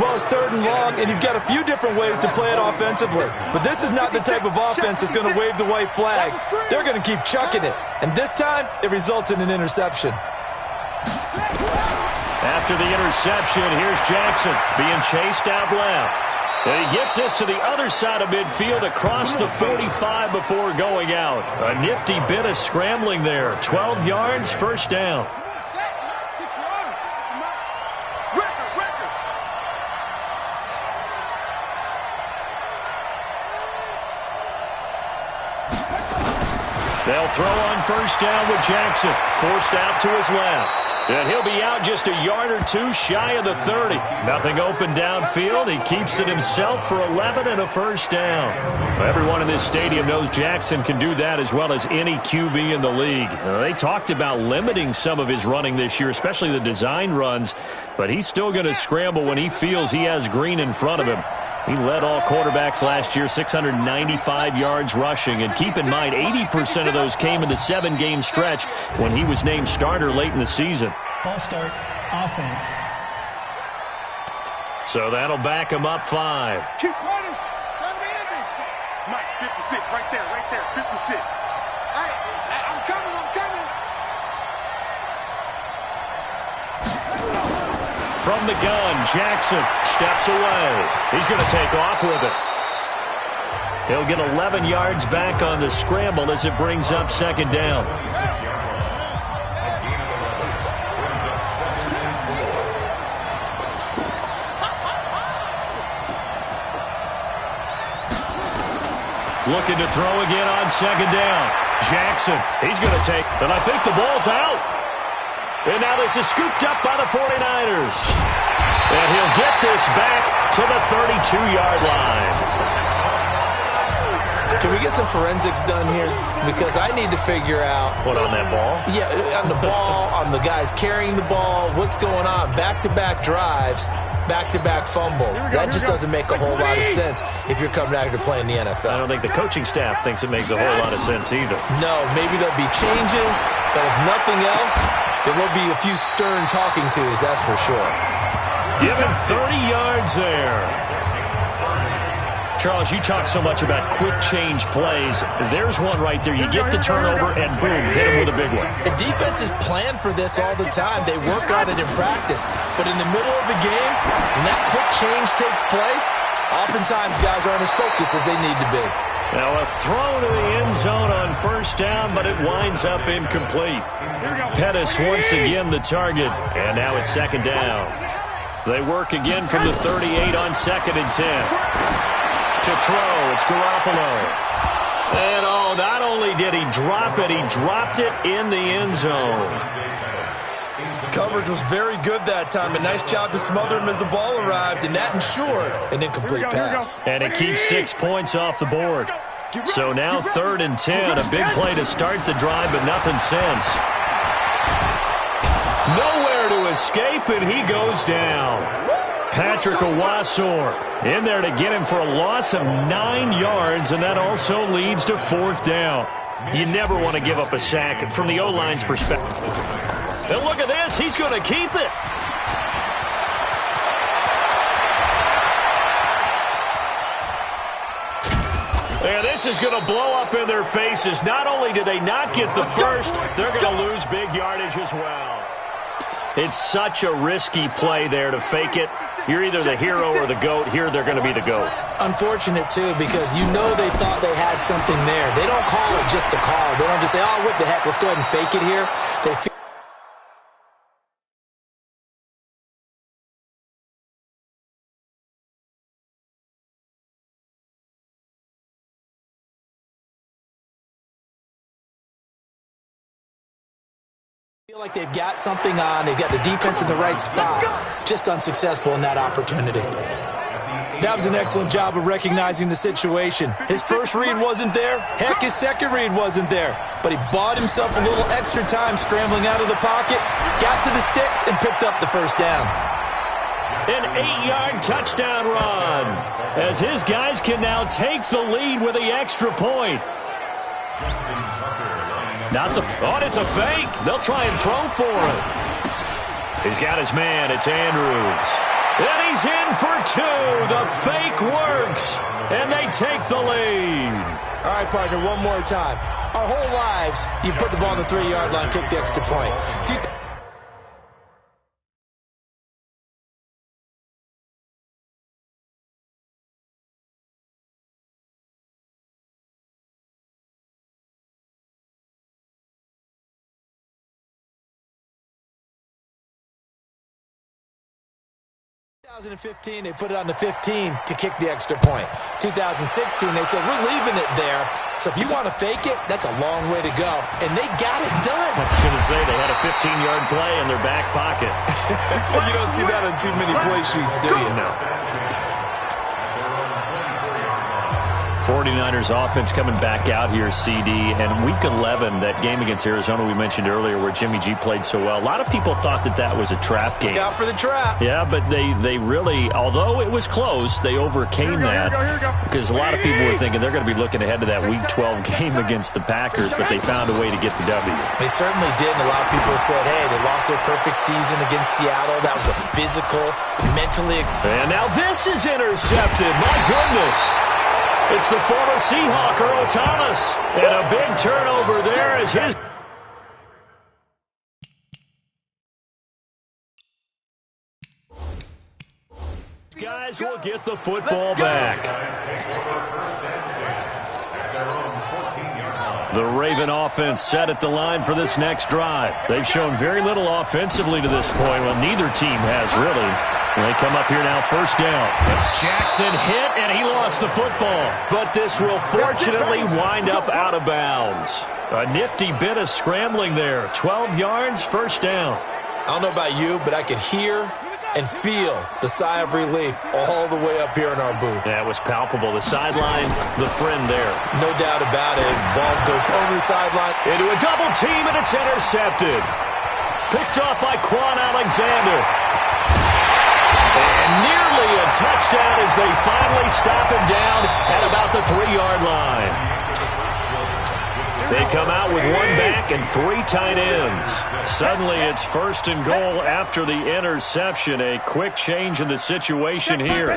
Well, it's 3rd and long, and you've got a few different ways to play it offensively. But this is not the type of offense that's going to wave the white flag. They're going to keep chucking it. And this time, it results in an interception. After the interception, here's Jackson being chased out left. And he gets this to the other side of midfield across the 45 before going out. A nifty bit of scrambling there. 12 yards, 1st down. They'll throw on 1st down with Jackson. Forced out to his left. And he'll be out just a yard or 2 shy of the 30. Nothing open downfield. He keeps it himself for 11 and a 1st down. Everyone in this stadium knows Jackson can do that as well as any QB in the league. They talked about limiting some of his running this year, especially the design runs. But he's still going to scramble when he feels he has green in front of him. He led all quarterbacks last year, 695 yards rushing. And keep in mind, 80% of those came in the 7-game stretch when he was named starter late in the season. False start, offense. So that'll back him up 5. Keep running. Mike, 56, right there, 56. I'm coming. From the gun, Jackson steps away. He's going to take off with it. He'll get 11 yards back on the scramble as it brings up 2nd down. Looking to throw again on 2nd down. Jackson, he's going to take, and I think the ball's out. And now this is scooped up by the 49ers. And he'll get this back to the 32-yard line. Can we get some forensics done here? Because I need to figure out... What, on that ball? Yeah, on the ball, on the guys carrying the ball, what's going on. Back-to-back drives, back-to-back fumbles. That just doesn't make a whole lot of sense if you're coming out here to play in the NFL. I don't think the coaching staff thinks it makes a whole lot of sense either. No, maybe there'll be changes, but if nothing else, there will be a few stern talking tos, that's for sure. Give him 30 yards there. Charles, you talk so much about quick change plays. There's one right there. You get the turnover, and boom, hit him with a big one. The defense is planned for this all the time. They work on it in practice. But in the middle of the game, when that quick change takes place, oftentimes guys aren't as focused as they need to be. Now a throw to the end zone on first down, but it winds up incomplete. Pettis once again the target, and now it's second down. They work again from the 38 on 2nd and 10. To throw, it's Garoppolo. And oh, not only did he drop it, he dropped it in the end zone. Coverage was very good that time. A nice job to smother him as the ball arrived, and that ensured an incomplete pass. And it keeps 6 points off the board. So now 3rd and 10, a big play to start the drive, but nothing since. Nowhere to escape, and he goes down. Patrick Owasor in there to get him for a loss of 9 yards, and that also leads to 4th down. You never want to give up a sack from the O-line's perspective. And look at this. He's going to keep it. And this is going to blow up in their faces. Not only do they not get the first, they're going to lose big yardage as well. It's such a risky play there to fake it. You're either the hero or the GOAT. Here they're going to be the GOAT. Unfortunate, too, because you know they thought they had something there. They don't call it just a call. They don't just say, oh, what the heck, let's go ahead and fake it here. They feel like they've got something on. They've got the defense in the right spot. Just unsuccessful in that opportunity. That was an excellent job of recognizing the situation. His first read wasn't there. Heck, his second read wasn't there. But he bought himself a little extra time scrambling out of the pocket, got to the sticks, and picked up the first down. An 8-yard touchdown run as his guys can now take the lead with the extra point. Not the oh, it's a fake. They'll try and throw for it. He's got his man. It's Andrews. And he's in for 2. The fake works. And they take the lead. All right, partner, one more time. Our whole lives, you put the ball on the 3-yard line, kick the extra point. In 2015, they put it on the 15 to kick the extra point. 2016, they said, we're leaving it there. So if you want to fake it, that's a long way to go. And they got it done. I was going to say, they had a 15-yard play in their back pocket. You don't see that on too many play sheets, do you? No. 49ers offense coming back out here, CD. And Week 11, that game against Arizona we mentioned earlier where Jimmy G played so well, a lot of people thought that that was a trap game. Look out for the trap. Yeah, but they really, although it was close, they overcame that. Because a lot of people were thinking they're going to be looking ahead to that Week 12 game against the Packers, but they found a way to get the W. They certainly did, and a lot of people said, hey, they lost their perfect season against Seattle. That was a physical, mentally. And now this is intercepted. My goodness. It's the former Seahawk, Earl Thomas. And a big turnover there as his guys will get the football back. The Raven offense set at the line for this next drive. They've shown very little offensively to this point. Well, neither team has really. They come up here now, first down. Jackson hit, and he lost the football. But this will fortunately wind up out of bounds. A nifty bit of scrambling there. 12 yards, first down. I don't know about you, but I could hear and feel the sigh of relief all the way up here in our booth. That was palpable. The sideline, the friend there. No doubt about it. Ball goes over the sideline. Into a double team, and it's intercepted. Picked off by Quan Alexander. And nearly a touchdown as they finally stop him down at about the 3-yard line. They come out with one back and 3 tight ends. Suddenly it's 1st and goal after the interception. A quick change in the situation here.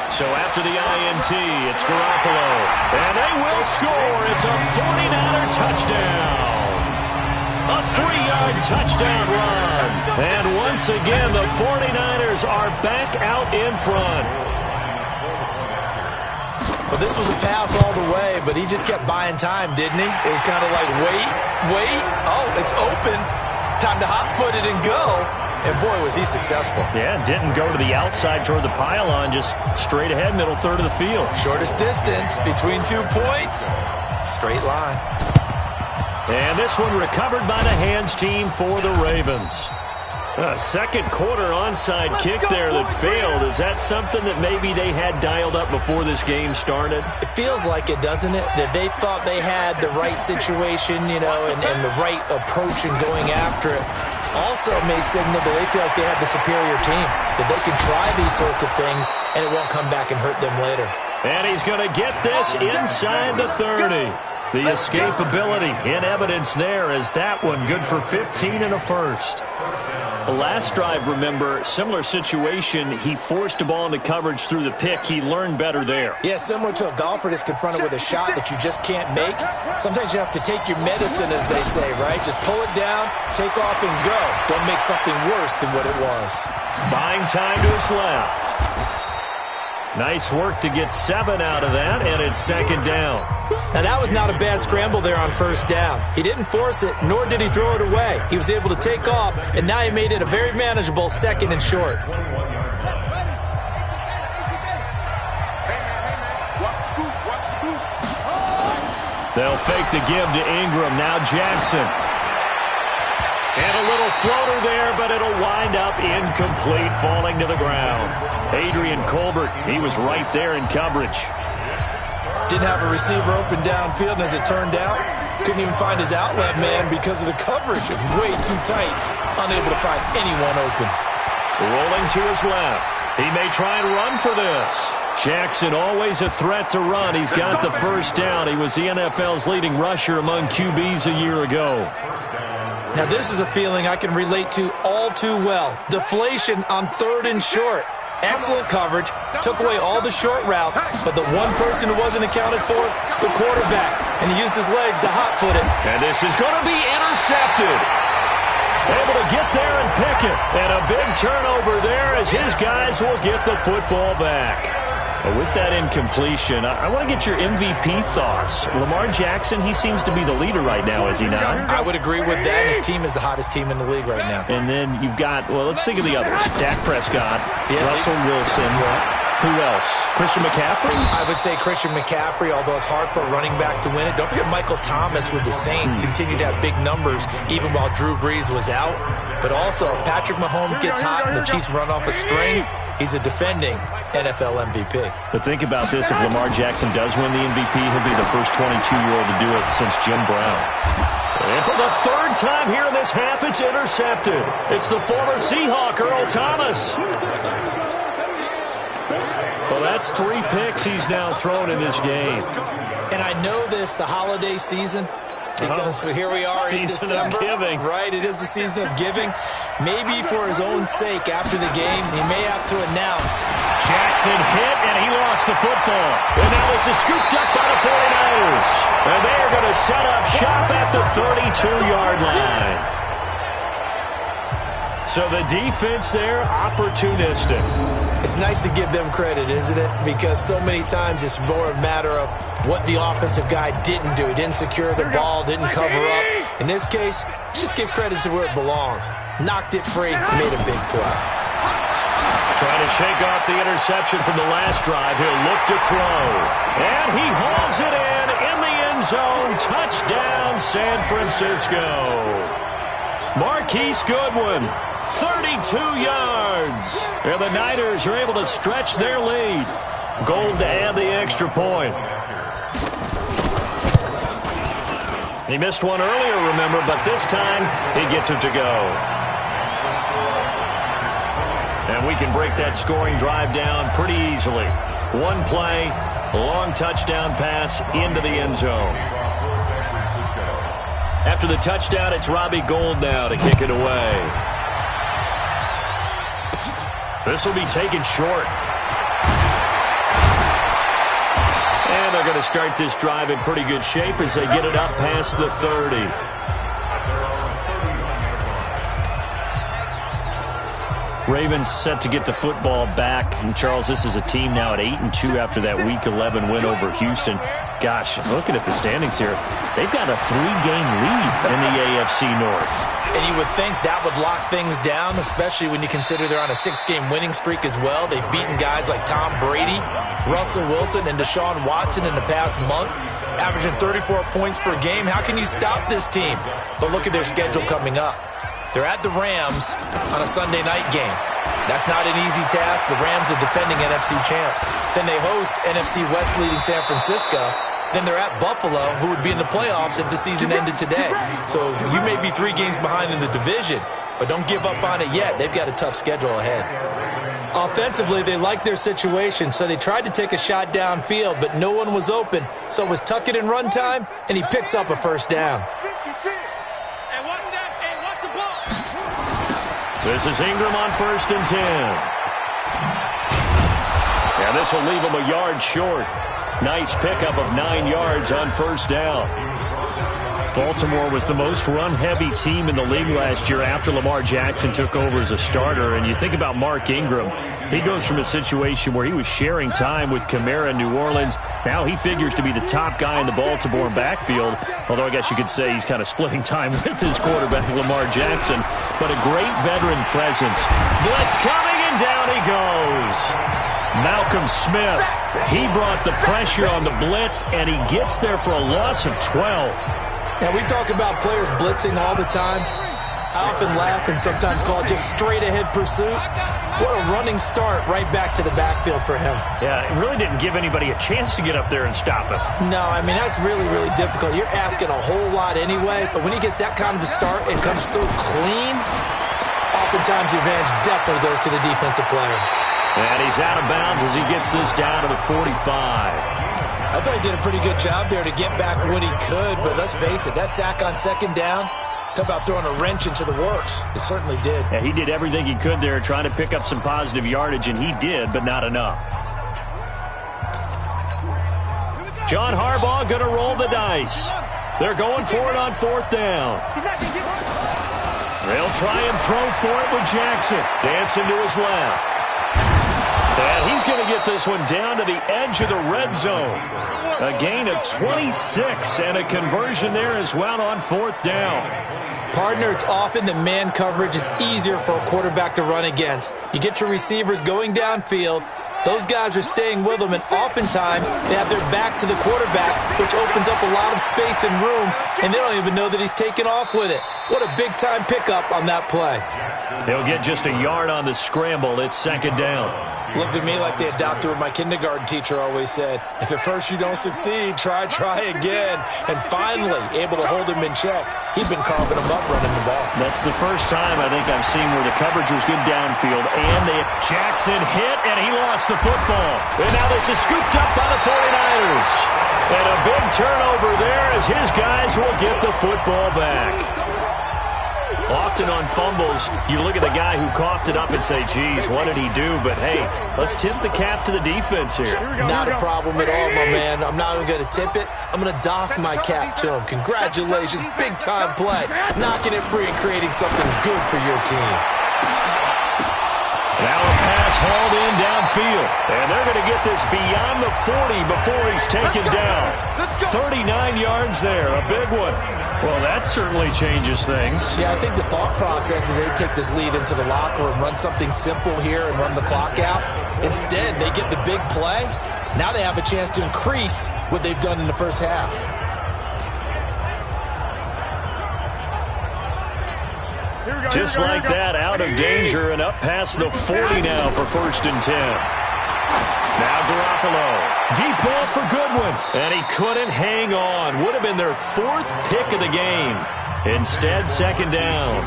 So after the INT, it's Garoppolo. And they will score. It's a 49er touchdown. A 3-yard touchdown run. And once again, the 49ers are back out in front. Well, this was a pass all the way, but he just kept buying time, didn't he? It was kind of like, wait. Oh, it's open. Time to hot-foot it and go. And, boy, was he successful. Yeah, didn't go to the outside toward the pylon, just straight ahead, middle third of the field. Shortest distance between 2 points. Straight line. And this one recovered by the hands team for the Ravens. A second quarter onside kick there that failed. Is that something that maybe they had dialed up before this game started? It feels like it, doesn't it? That they thought they had the right situation, and the right approach in going after it. Also may signal that they feel like they have the superior team, that they can try these sorts of things, and it won't come back and hurt them later. And he's going to get this inside the 30. The escapability in evidence there as that one good for 15 and a first. The last drive, remember, similar situation. He forced the ball into coverage through the pick. He learned better there. Yeah, similar to a golfer that's confronted with a shot that you just can't make. Sometimes you have to take your medicine, as they say, right? Just pull it down, take off, and go. Don't make something worse than what it was. Buying time to his left. Nice work to get 7 out of that, and it's 2nd down. Now, that was not a bad scramble there on 1st down. He didn't force it, nor did he throw it away. He was able to take off, and now he made it a very manageable 2nd and short. They'll fake the give to Ingram. Now Jackson. And a little floater there, but it'll wind up incomplete, falling to the ground. Adrian Colbert, he was right there in coverage. Didn't have a receiver open downfield, and as it turned out, couldn't even find his outlet man because of the coverage. It was way too tight, unable to find anyone open. Rolling to his left. He may try and run for this. Jackson, always a threat to run. He's got the 1st down. He was the NFL's leading rusher among QBs a year ago. Now, this is a feeling I can relate to all too well. Deflation on 3rd and short. Excellent coverage, took away all the short routes, but the one person who wasn't accounted for, the quarterback, and he used his legs to hot-foot it. And this is going to be intercepted. Able to get there and pick it. And a big turnover there as his guys will get the football back. With that incompletion, I want to get your MVP thoughts. Lamar Jackson, he seems to be the leader right now, is he not? I would agree with that. His team is the hottest team in the league right now. And then you've got, well, let's think of the others. Dak Prescott, Russell Wilson. Who else? Christian McCaffrey? I would say Christian McCaffrey, although it's hard for a running back to win it. Don't forget Michael Thomas with the Saints continued to have big numbers even while Drew Brees was out. But also, if Patrick Mahomes gets hot and the Chiefs run off a string, he's a defending NFL MVP. But think about this. If Lamar Jackson does win the MVP, he'll be the first 22-year-old to do it since Jim Brown. And for the 3rd time here in this half, it's intercepted. It's the former Seahawk, Earl Thomas. Well, that's 3 picks he's now thrown in this game. And I know this, the holiday season, because here we are in December. Season of giving. Right, it is the season of giving. Maybe for his own sake after the game, he may have to announce. Jackson hit, and he lost the football. And now this is scooped up by the 49ers. And they are going to set up shop at the 32-yard line. So the defense there, opportunistic. It's nice to give them credit, isn't it? Because so many times it's more a matter of what the offensive guy didn't do. He didn't secure the ball, didn't cover up. In this case, let's just give credit to where it belongs. Knocked it free, made a big play. Trying to shake off the interception from the last drive. He'll look to throw. And he hauls it in the end zone. Touchdown, San Francisco. Marquise Goodwin, 32 yards. And the Niners are able to stretch their lead. Gold to add the extra point. He missed one earlier, remember, but this time he gets it to go. And we can break that scoring drive down pretty easily. One play, long touchdown pass into the end zone. After the touchdown, it's Robbie Gould now to kick it away. This will be taken short. And they're going to start this drive in pretty good shape as they get it up past the 30. Ravens set to get the football back. And Charles, this is a team now at 8-2 after that Week 11 win over Houston. Gosh, looking at the standings here, they've got a 3-game lead in the AFC North. And you would think that would lock things down, especially when you consider they're on a 6-game winning streak as well. They've beaten guys like Tom Brady, Russell Wilson, and Deshaun Watson in the past month, averaging 34 points per game. How can you stop this team? But look at their schedule coming up. They're at the Rams on a Sunday night game. That's not an easy task. The Rams are defending NFC champs. Then they host NFC West leading San Francisco. Then they're at Buffalo, who would be in the playoffs if the season ended today. So you may be 3 games behind in the division, but don't give up on it yet. They've got a tough schedule ahead. Offensively, they like their situation, so they tried to take a shot downfield, but no one was open. So it was tuck it in run time, and he picks up a first down. This is Ingram on 1st and 10. And this will leave him a yard short. Nice pickup of 9 yards on 1st down. Baltimore was the most run-heavy team in the league last year after Lamar Jackson took over as a starter. And you think about Mark Ingram. He goes from a situation where he was sharing time with Kamara in New Orleans. Now he figures to be the top guy in the Baltimore backfield. Although I guess you could say he's kind of splitting time with his quarterback, Lamar Jackson. But a great veteran presence. Blitz coming, and down he goes. Malcolm Smith. He brought the pressure on the blitz, and he gets there for a loss of 12. Now, we talk about players blitzing all the time. I often laugh and sometimes call it just straight-ahead pursuit. What a running start right back to the backfield for him. Yeah, it really didn't give anybody a chance to get up there and stop him. No, I mean, that's really, really difficult. You're asking a whole lot anyway, but when he gets that kind of a start and comes through clean, oftentimes the advantage definitely goes to the defensive player. And he's out of bounds as he gets this down to the 45. I thought he did a pretty good job there to get back what he could, but let's face it, that sack on 2nd down, talk about throwing a wrench into the works. It certainly did. Yeah, he did everything he could there trying to pick up some positive yardage, and he did, but not enough. John Harbaugh going to roll the dice. They're going for it on 4th down. They'll try and throw for it with Jackson. Dancing to his left. And he's going to get this one down to the edge of the red zone. A gain of 26 and a conversion there as well on 4th down. Partner, it's often that man coverage is easier for a quarterback to run against. You get your receivers going downfield. Those guys are staying with them, and oftentimes they have their back to the quarterback, which opens up a lot of space and room, and they don't even know that he's taken off with it. What a big-time pickup on that play. They'll get just a yard on the scramble. It's 2nd down. Looked at me like they adopted what my kindergarten teacher always said. If at first you don't succeed, try again. And finally, able to hold him in check. He'd been carving him up running the ball. That's the first time I think I've seen where the coverage was good downfield. And Jackson hit, and he lost the football. And now this is scooped up by the 49ers. And a big turnover there as his guys will get the football back. Often on fumbles, you look at the guy who coughed it up and say, geez, what did he do? But, hey, let's tip the cap to the defense here. Not a problem at all, my man. I'm not even going to tip it. I'm going to doff my cap to him. Congratulations, big-time play. Knocking it free and creating something good for your team. Now a pass hauled in downfield. And they're going to get this beyond the 40 before he's taken down. 39 yards there, a big one. Well, that certainly changes things. Yeah, I think the thought process is they take this lead into the locker room, run something simple here and run the clock out. Instead, they get the big play. Now they have a chance to increase what they've done in the first half. Just like that, out of danger and up past the 40 now for 1st and 10. Now Garoppolo. Deep ball for Goodwin. And he couldn't hang on. Would have been their 4th pick of the game. Instead, 2nd down.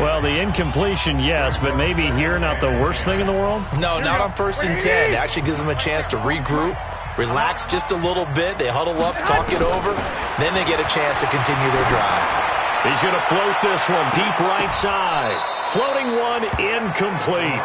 Well, the incompletion, yes, but maybe here not the worst thing in the world? No, not on 1st and 10. It actually gives them a chance to regroup, relax just a little bit. They huddle up, talk it over. Then they get a chance to continue their drive. He's going to float this one deep right side. Floating one incomplete.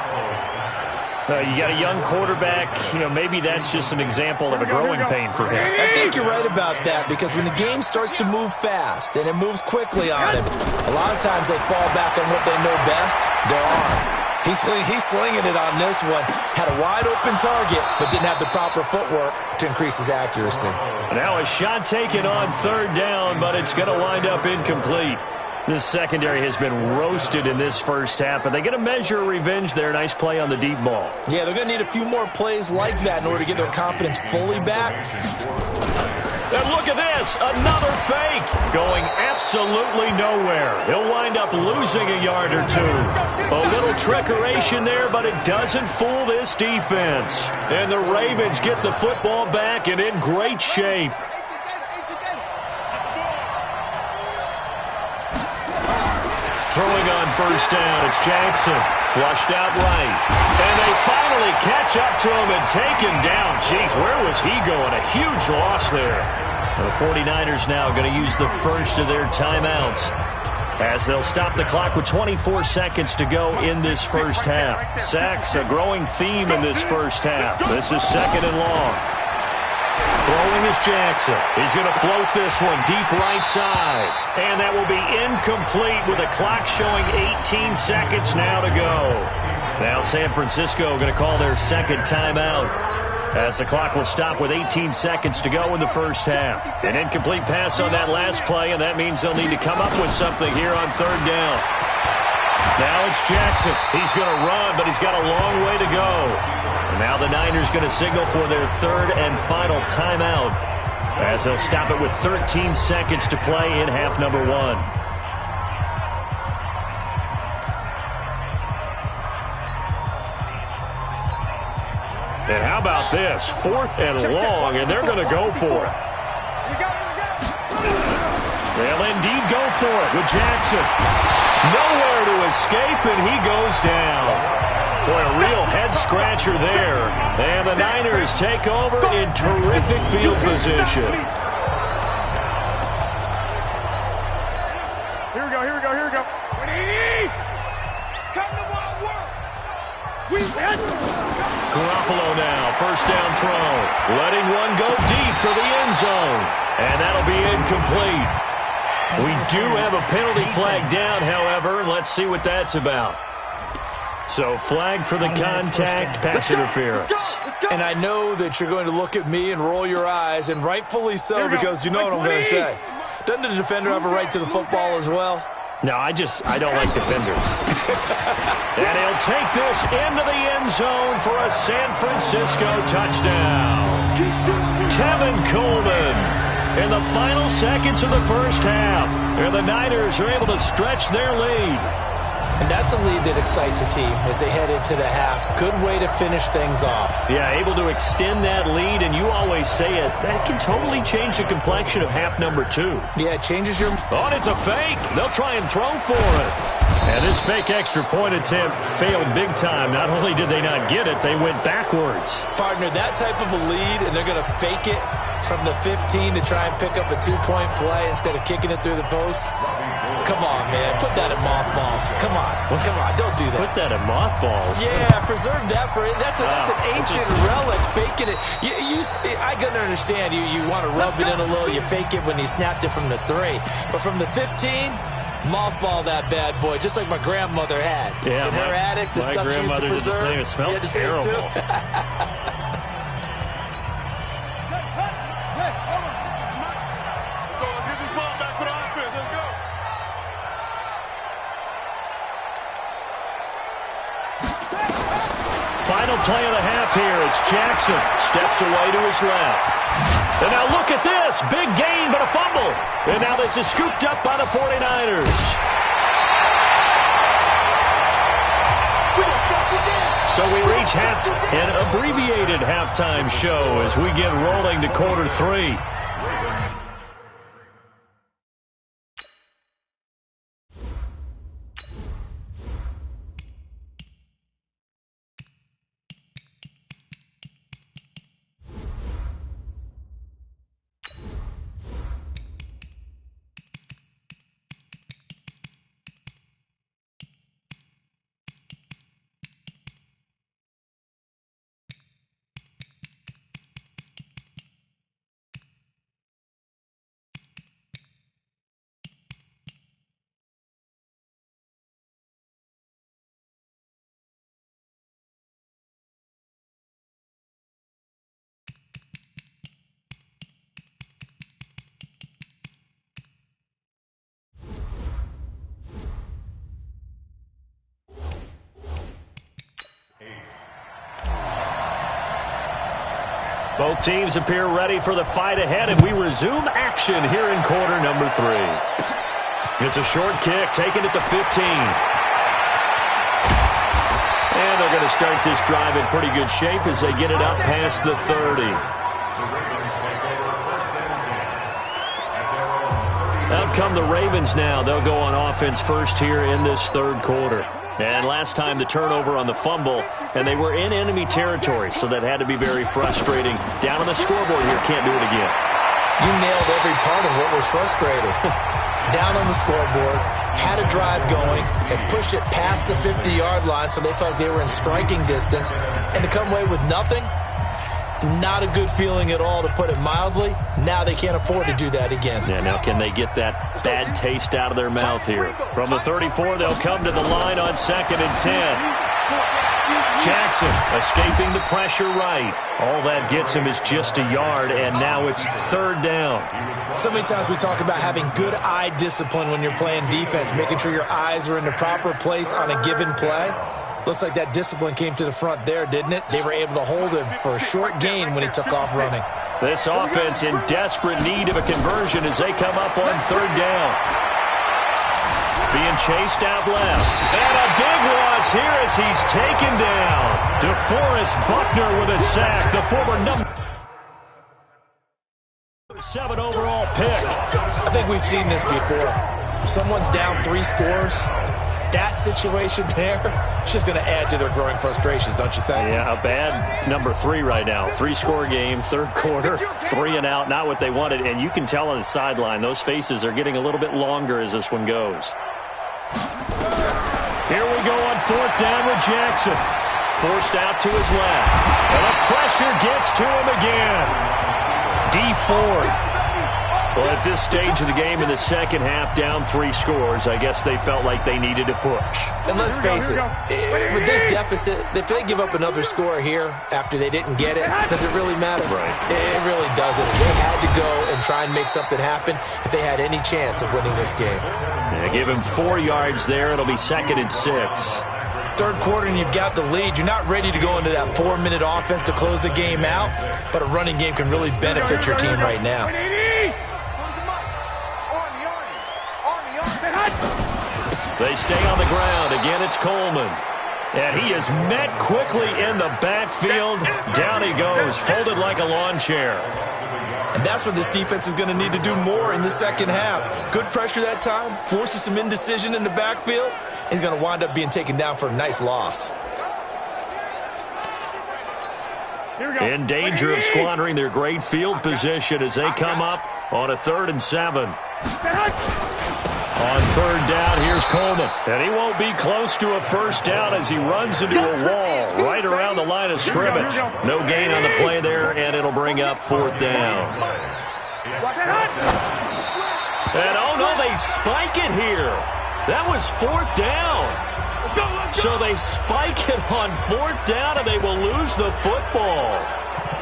You got a young quarterback. Maybe that's just an example of a growing pain for him. I think you're right about that because when the game starts to move fast and it moves quickly on him, a lot of times they fall back on what they know best, their arm. He's slinging it on this one. Had a wide-open target, but didn't have the proper footwork to increase his accuracy. Now a shot taken on third down, but it's going to wind up incomplete. This secondary has been roasted in this first half, but they get a measure of revenge there. Nice play on the deep ball. Yeah, they're going to need a few more plays like that in order to get their confidence fully back. And look at this, another fake, going absolutely nowhere. He'll wind up losing a yard or two. A little trickeration there, but it doesn't fool this defense. And the Ravens get the football back and in great shape. Throwing on first down, it's Jackson. Flushed out right. And they finally catch up to him and take him down. Jeez, where was he going? A huge loss there. And the 49ers now going to use the first of their timeouts as they'll stop the clock with 24 seconds to go in this first half. Sacks, a growing theme in this first half. This is second and long. Throwing is Jackson. He's going to float this one deep right side. And that will be incomplete with the clock showing 18 seconds now to go. Now San Francisco going to call their second timeout as the clock will stop with 18 seconds to go in the first half. An incomplete pass on that last play, and that means they'll need to come up with something here on third down. Now it's Jackson. He's going to run, but he's got a long way to go. And now the Niners going to signal for their third and final timeout as they'll stop it with 13 seconds to play in half number one. And how about this? Fourth and long, and they're going to go for it. They'll indeed go for it with Jackson. Nowhere to escape, and he goes down. Boy, a real head-scratcher there. And the Niners take over in terrific field position. Here we go. Come to my work. Garoppolo now, first down throw. Letting one go deep for the end zone. And that'll be incomplete. We do have a penalty flag down, however. Let's see what that's about. So flag for the contact, pass interference. And I know that you're going to look at me and roll your eyes, and rightfully so, because you know what I'm going to say. Doesn't the defender have a right to the football as well? No, I don't like defenders. And he'll take this into the end zone for a San Francisco touchdown. Tevin Coleman in the final seconds of the first half. And the Niners are able to stretch their lead. And that's a lead that excites a team as they head into the half. Good way to finish things off. Yeah, able to extend that lead, and you always say it, that can totally change the complexion of half number two. Yeah, it changes your... Oh, and it's a fake. They'll try and throw for it. And this fake extra point attempt failed big time. Not only did they not get it, they went backwards. Partner, that type of a lead, and they're going to fake it from the 15 to try and pick up a two-point play instead of kicking it through the post. Come on, man. Put that in mothballs. Come on. Come on. Don't do that. Put that in mothballs? Yeah, preserve that for it. That's an ancient relic. Faking it. I can understand. You want to rub it in a little. You fake it when he snapped it from the 3. But from the 15, mothball that bad boy, just like my grandmother had. Yeah, in her attic, the stuff she used to preserve. It smelled terrible. Final play of the half here. It's Jackson. Steps away to his left. And now look at this. Big gain, but a fumble. And now this is scooped up by the 49ers. So we reach an abbreviated halftime show as we get rolling to quarter 3. Both teams appear ready for the fight ahead, and we resume action here in quarter number 3. It's a short kick, taking it to 15. And they're going to start this drive in pretty good shape as they get it up past the 30. Out come the Ravens now. They'll go on offense first here in this third quarter. And last time the turnover on the fumble, and they were in enemy territory, so that had to be very frustrating. Down on the scoreboard here, can't do it again. You nailed every part of what was frustrating. Down on the scoreboard, had a drive going, and pushed it past the 50-yard line, so they thought they were in striking distance, and to come away with nothing, not a good feeling at all, to put it mildly. Now they can't afford to do that again. Yeah, now can they get that bad taste out of their mouth here? From the 34, they'll come to the line on 2nd and 10. Jackson escaping the pressure right. All that gets him is just a yard, and now it's 3rd down. So many times we talk about having good eye discipline when you're playing defense, making sure your eyes are in the proper place on a given play. Looks like that discipline came to the front there, didn't it? They were able to hold him for a short gain when he took off running. This offense in desperate need of a conversion as they come up on 3rd down. Being chased out left. And a big loss here as he's taken down. DeForest Buckner with a sack. The former number 7 overall pick. I think we've seen this before. Someone's down 3 scores. That situation there, it's just going to add to their growing frustrations, don't you think? Yeah, a bad number 3 right now. 3-score game, 3rd quarter, 3 and out, not what they wanted. And you can tell on the sideline, those faces are getting a little bit longer as this one goes. Here we go on 4th down with Jackson. Forced out to his left. And the pressure gets to him again. D Ford. Well, at this stage of the game in the second half, down 3 scores, I guess they felt like they needed to push. And let's face it, with this deficit, if they give up another score here after they didn't get it, does it really matter? Right. It really doesn't. They had to go and try and make something happen if they had any chance of winning this game. Yeah, give him 4 yards there. It'll be 2nd and 6. 3rd quarter and you've got the lead. You're not ready to go into that 4-minute offense to close the game out, but a running game can really benefit your team right now. They stay on the ground. Again, it's Coleman. And he is met quickly in the backfield. Down he goes, folded like a lawn chair. And that's what this defense is going to need to do more in the second half. Good pressure that time, forces some indecision in the backfield. He's going to wind up being taken down for a nice loss. In danger of squandering their great field position as they come up on a 3rd and 7. On 3rd down, here's Coleman. And he won't be close to a 1st down as he runs into a wall right around the line of scrimmage. No gain on the play there, and it'll bring up 4th down. And oh no, they spike it here. That was 4th down. So they spike it on 4th down, and they will lose the football.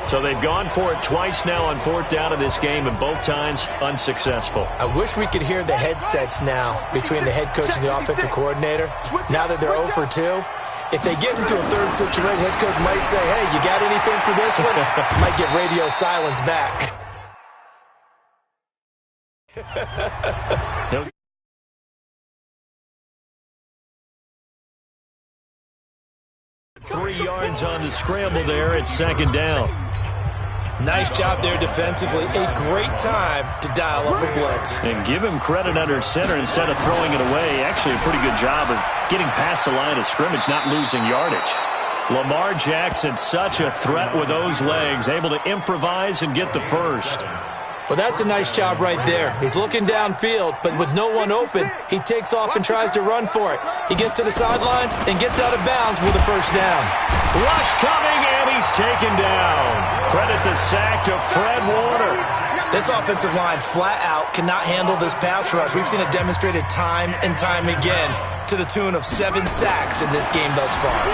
So they've gone for it twice now on 4th down in this game, and both times unsuccessful. I wish we could hear the headsets now between the head coach and the offensive coordinator. Now that they're 0 for 2, if they get into a 3rd situation, head coach might say, hey, you got anything for this one? Might get radio silence back. 3 yards on the scramble there. It's 2nd down. Nice job there defensively. A great time to dial up a blitz. And give him credit under center instead of throwing it away. Actually, a pretty good job of getting past the line of scrimmage, not losing yardage. Lamar Jackson, such a threat with those legs, able to improvise and get the 1st. Well, that's a nice job right there. He's looking downfield, but with no one open, he takes off and tries to run for it. He gets to the sidelines and gets out of bounds with a 1st down. Rush coming, and he's taken down. Credit the sack to Fred Warner. This offensive line flat out cannot handle this pass rush. We've seen it demonstrated time and time again to the tune of 7 sacks in this game thus far.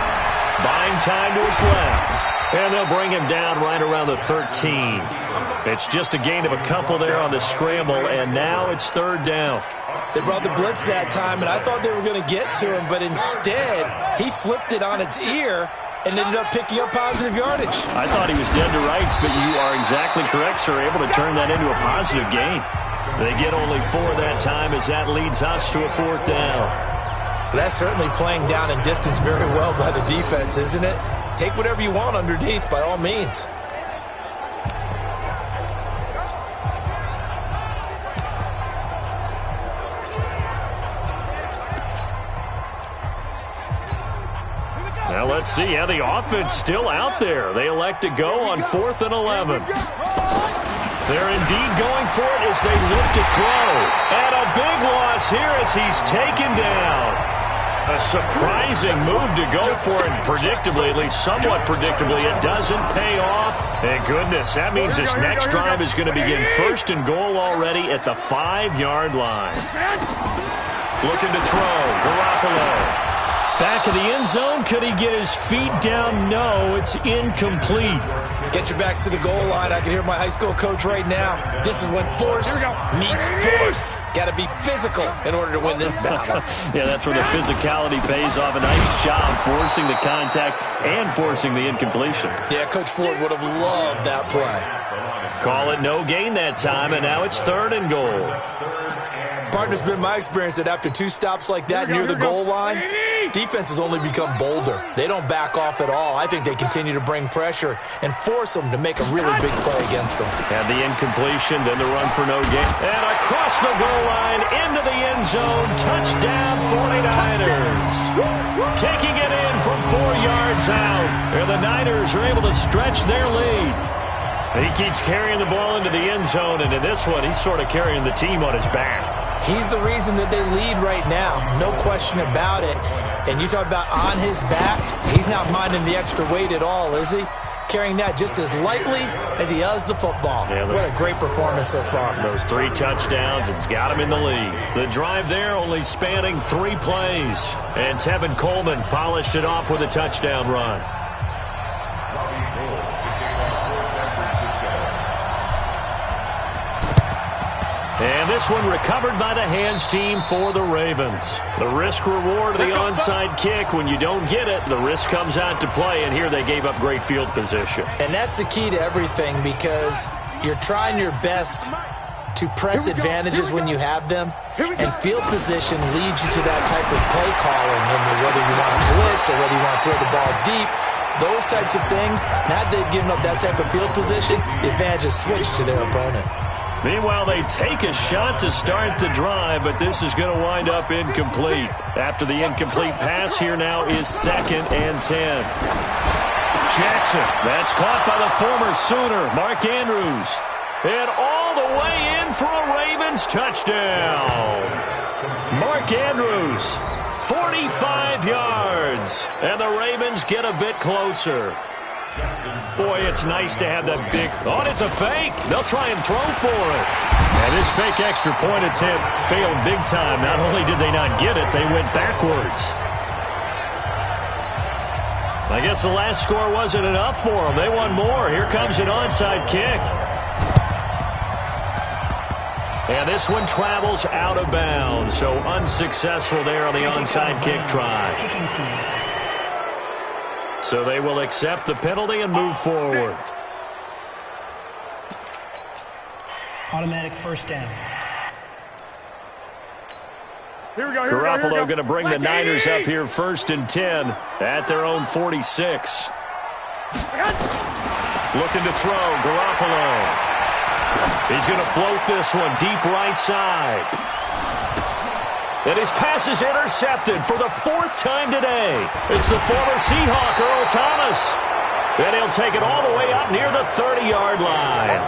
Buying time to his left. And they'll bring him down right around the 13. It's just a gain of a couple there on the scramble, and now it's 3rd down. They brought the blitz that time, and I thought they were going to get to him, but instead, he flipped it on its ear and ended up picking up positive yardage. I thought he was dead to rights, but you are exactly correct, sir. Able to turn that into a positive gain. They get only 4 that time as that leads us to a 4th down. That's certainly playing down in distance very well by the defense, isn't it? Take whatever you want underneath, by all means. Now let's see how the offense still out there. They elect to go on 4th and 11. They're indeed going for it as they look to throw. And a big loss here as he's taken down. A surprising move to go for it, and predictably, at least somewhat predictably, it doesn't pay off. Thank goodness. That means this next drive is going to begin 1st and goal already at the 5-yard line. Looking to throw. Garoppolo. Back of the end zone. Could he get his feet down? No, it's incomplete. Get your backs to the goal line. I can hear my high school coach right now. This is when force meets force. Got to be physical in order to win this battle. Yeah, that's where the physicality pays off. A nice job forcing the contact and forcing the incompletion. Yeah, Coach Ford would have loved that play. Call it no gain that time, and now it's 3rd and goal. Partner's been my experience that after 2 stops like that near the goal line, defenses only become bolder. They don't back off at all. I think they continue to bring pressure and force them to make a really big play against them. And the incompletion, then the run for no gain. And across the goal line, into the end zone, touchdown 49ers. Taking it in from 4 yards out. And the Niners are able to stretch their lead. He keeps carrying the ball into the end zone, and in this one, he's sort of carrying the team on his back. He's the reason that they lead right now, no question about it. And you talk about on his back, he's not minding the extra weight at all, is he? Carrying that just as lightly as he does the football. Yeah, what a great performance so far. Those 3 touchdowns, it's got him in the lead. The drive there only spanning 3 plays. And Tevin Coleman polished it off with a touchdown run. And this one recovered by the hands team for the Ravens. The risk-reward of the onside kick. When you don't get it, the risk comes out to play, and here they gave up great field position. And that's the key to everything, because you're trying your best to press advantages when you have them, and field position leads you to that type of play calling, and whether you want to blitz or whether you want to throw the ball deep, those types of things. Now that they've given up that type of field position, the advantage is switched to their opponent. Meanwhile, they take a shot to start the drive, but this is going to wind up incomplete. After the incomplete pass, here now is 2nd and 10. Jackson, that's caught by the former Sooner, Mark Andrews. And all the way in for a Ravens touchdown. Mark Andrews, 45 yards. And the Ravens get a bit closer. Boy, it's nice to have that big... Oh, it's a fake. They'll try and throw for it. And this fake extra point attempt failed big time. Not only did they not get it, they went backwards. I guess the last score wasn't enough for them. They want more. Here comes an onside kick. And this one travels out of bounds. So unsuccessful there on the onside kick try. Kicking team. So they will accept the penalty and move forward. Automatic 1st down. Here we go. Garoppolo going to bring the Niners up here 1st and 10 at their own 46. Looking to throw, Garoppolo. He's going to float this one deep right side. And his pass is intercepted for the 4th time today. It's the former Seahawk, Earl Thomas. And he'll take it all the way up near the 30-yard line.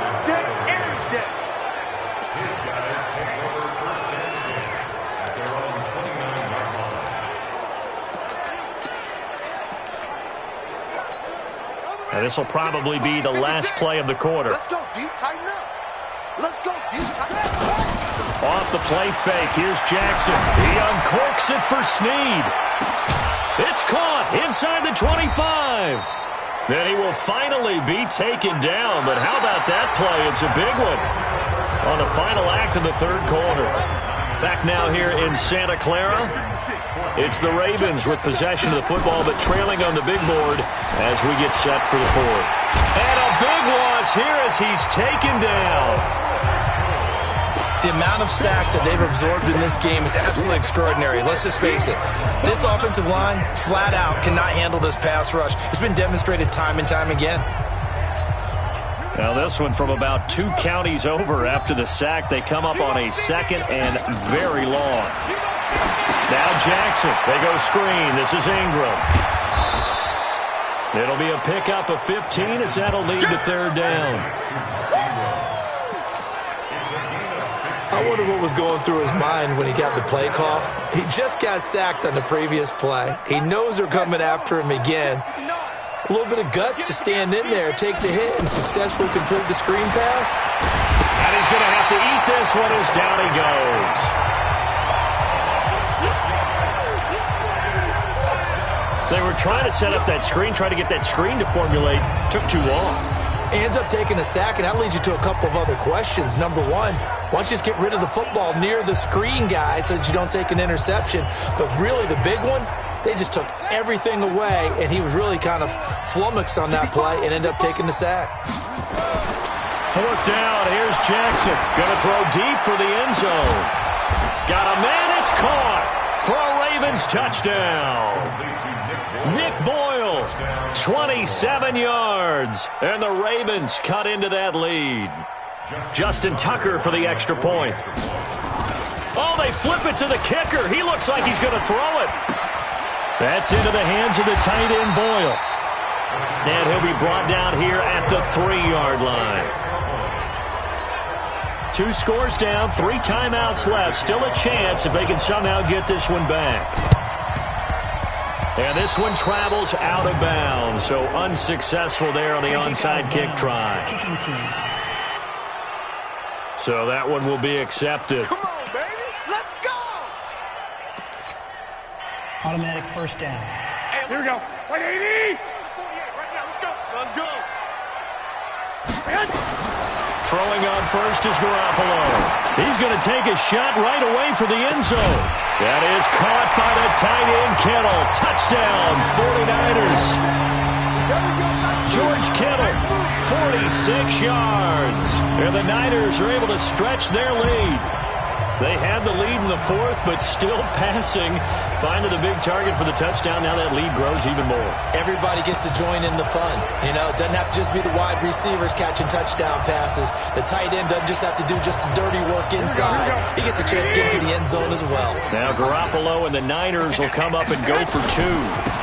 And this will probably be the last play of the quarter. Let's go deep, tighten up. Let's go deep, tighten up. Off the play fake, here's Jackson. He uncorks it for Snead. It's caught inside the 25. Then he will finally be taken down. But how about that play? It's a big one on the final act of the 3rd quarter. Back now here in Santa Clara. It's the Ravens with possession of the football, but trailing on the big board as we get set for the fourth. And a big loss here as he's taken down. The amount of sacks that they've absorbed in this game is absolutely extraordinary. Let's just face it. This offensive line, flat out, cannot handle this pass rush. It's been demonstrated time and time again. Now this one from about 2 counties over after the sack. They come up on a second and very long. Now Jackson. They go screen. This is Ingram. It'll be a pickup of 15 as that'll lead to third down. I wonder what was going through his mind when he got the play call. He just got sacked on the previous play. He knows they're coming after him again. A little bit of guts to stand in there, take the hit, and successfully complete the screen pass. And he's going to have to eat this one as down he goes. They were trying to set up that screen, trying to get that screen to formulate. Took too long. Ends up taking a sack, and that leads you to a couple of other questions. Number one, why don't you just get rid of the football near the screen guy so that you don't take an interception? But really, the big one, they just took everything away, and he was really kind of flummoxed on that play and ended up taking the sack. Fourth down, here's Jackson. Going to throw deep for the end zone. Got a man, it's caught for a Ravens touchdown. Nick Boyle, 27 yards, and the Ravens cut into that lead. Justin Tucker for the extra point. Oh, they flip it to the kicker. He looks like he's going to throw it. That's into the hands of the tight end, Boyle. And he'll be brought down here at the 3-yard line. 2 scores down, 3 timeouts left. Still a chance if they can somehow get this one back. And this one travels out of bounds, so unsuccessful there on the onside kick try. Kicking team. So that one will be accepted. Come on, baby. Let's go. Automatic first down. Hey, here we go. 180. 48 right now. Let's go. Let's go. Throwing on first is Garoppolo. He's going to take a shot right away for the end zone. That is caught by the tight end, Kittle. Touchdown, 49ers. George Kittle, 46 yards. And the Niners are able to stretch their lead. They had the lead in the fourth, but still passing. Finding a big target for the touchdown. Now that lead grows even more. Everybody gets to join in the fun. You know, it doesn't have to just be the wide receivers catching touchdown passes. The tight end doesn't just have to do just the dirty work inside. He gets a chance to get into the end zone as well. Now Garoppolo and the Niners will come up and go for 2.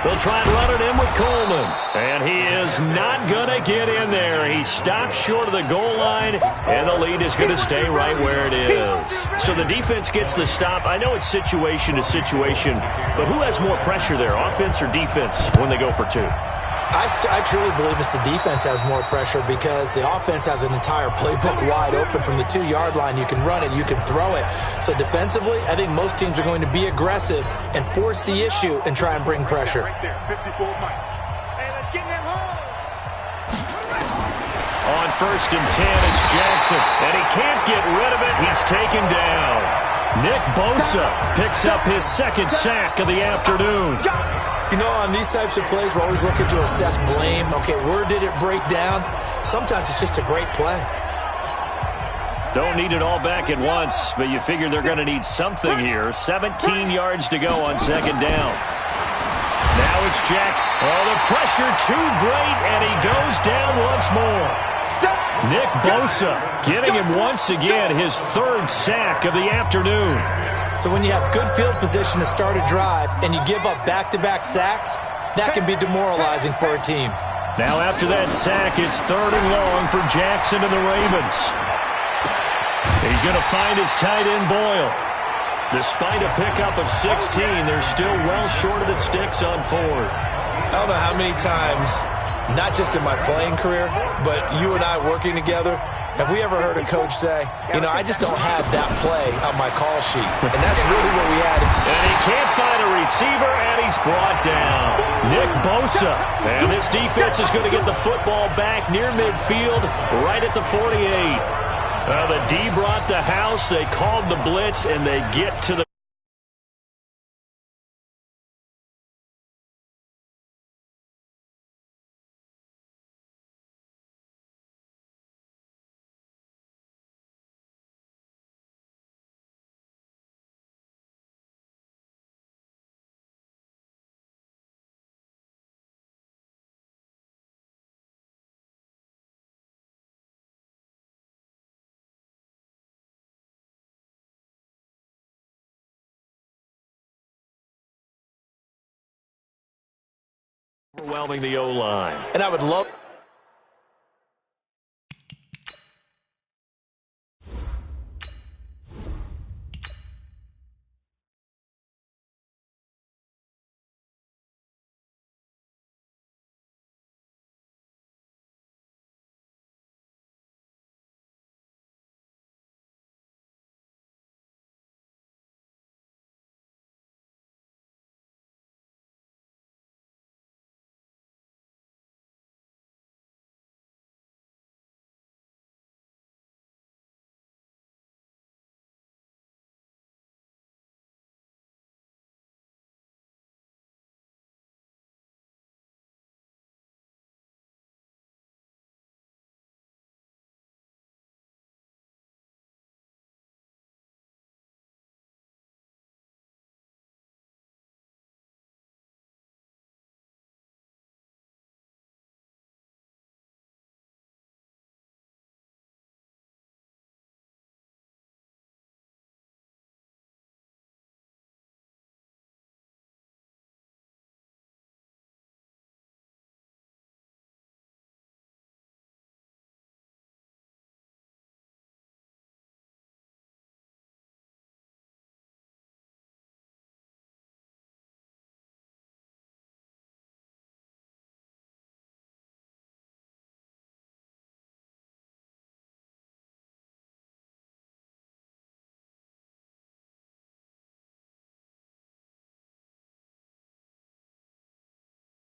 They'll try and run it in with Coleman. And he is not going to get in there. He stops short of the goal line, and the lead is going to stay right where it is. So the defense gets the stop. I know it's situation to situation, but who has more pressure there, offense or defense, when they go for 2? I truly believe it's the defense has more pressure because the offense has an entire playbook wide open from the 2-yard line. You can run it, you can throw it. So defensively, I think most teams are going to be aggressive and force the issue and try and bring pressure. Right there, 54 Mike. Hey, let's get in that hole. On first and 10, it's Jackson, and he can't get rid of it. He's taken down. Nick Bosa picks up his 2nd sack of the afternoon. You know, on these types of plays, we're always looking to assess blame. Okay, where did it break down? Sometimes it's just a great play. Don't need it all back at once, but you figure they're going to need something here. 17 yards to go on 2nd down. Now it's Jackson. Oh, the pressure too great, and he goes down once more. Nick Bosa getting him once again, his 3rd sack of the afternoon. So when you have good field position to start a drive and you give up back-to-back sacks, that can be demoralizing for a team. Now after that sack, it's 3rd and long for Jackson and the Ravens. He's going to find his tight end, Boyle. Despite a pickup of 16, they're still well short of the sticks on 4th. I don't know how many times, not just in my playing career, but you and I working together, have we ever heard a coach say, you know, I just don't have that play on my call sheet. And that's really what we had. And he can't find a receiver, and he's brought down. Nick Bosa. And this defense is going to get the football back near midfield, right at the 48. The D brought the house. They called the blitz, and they get to the Overwhelming the O-line. And I would love...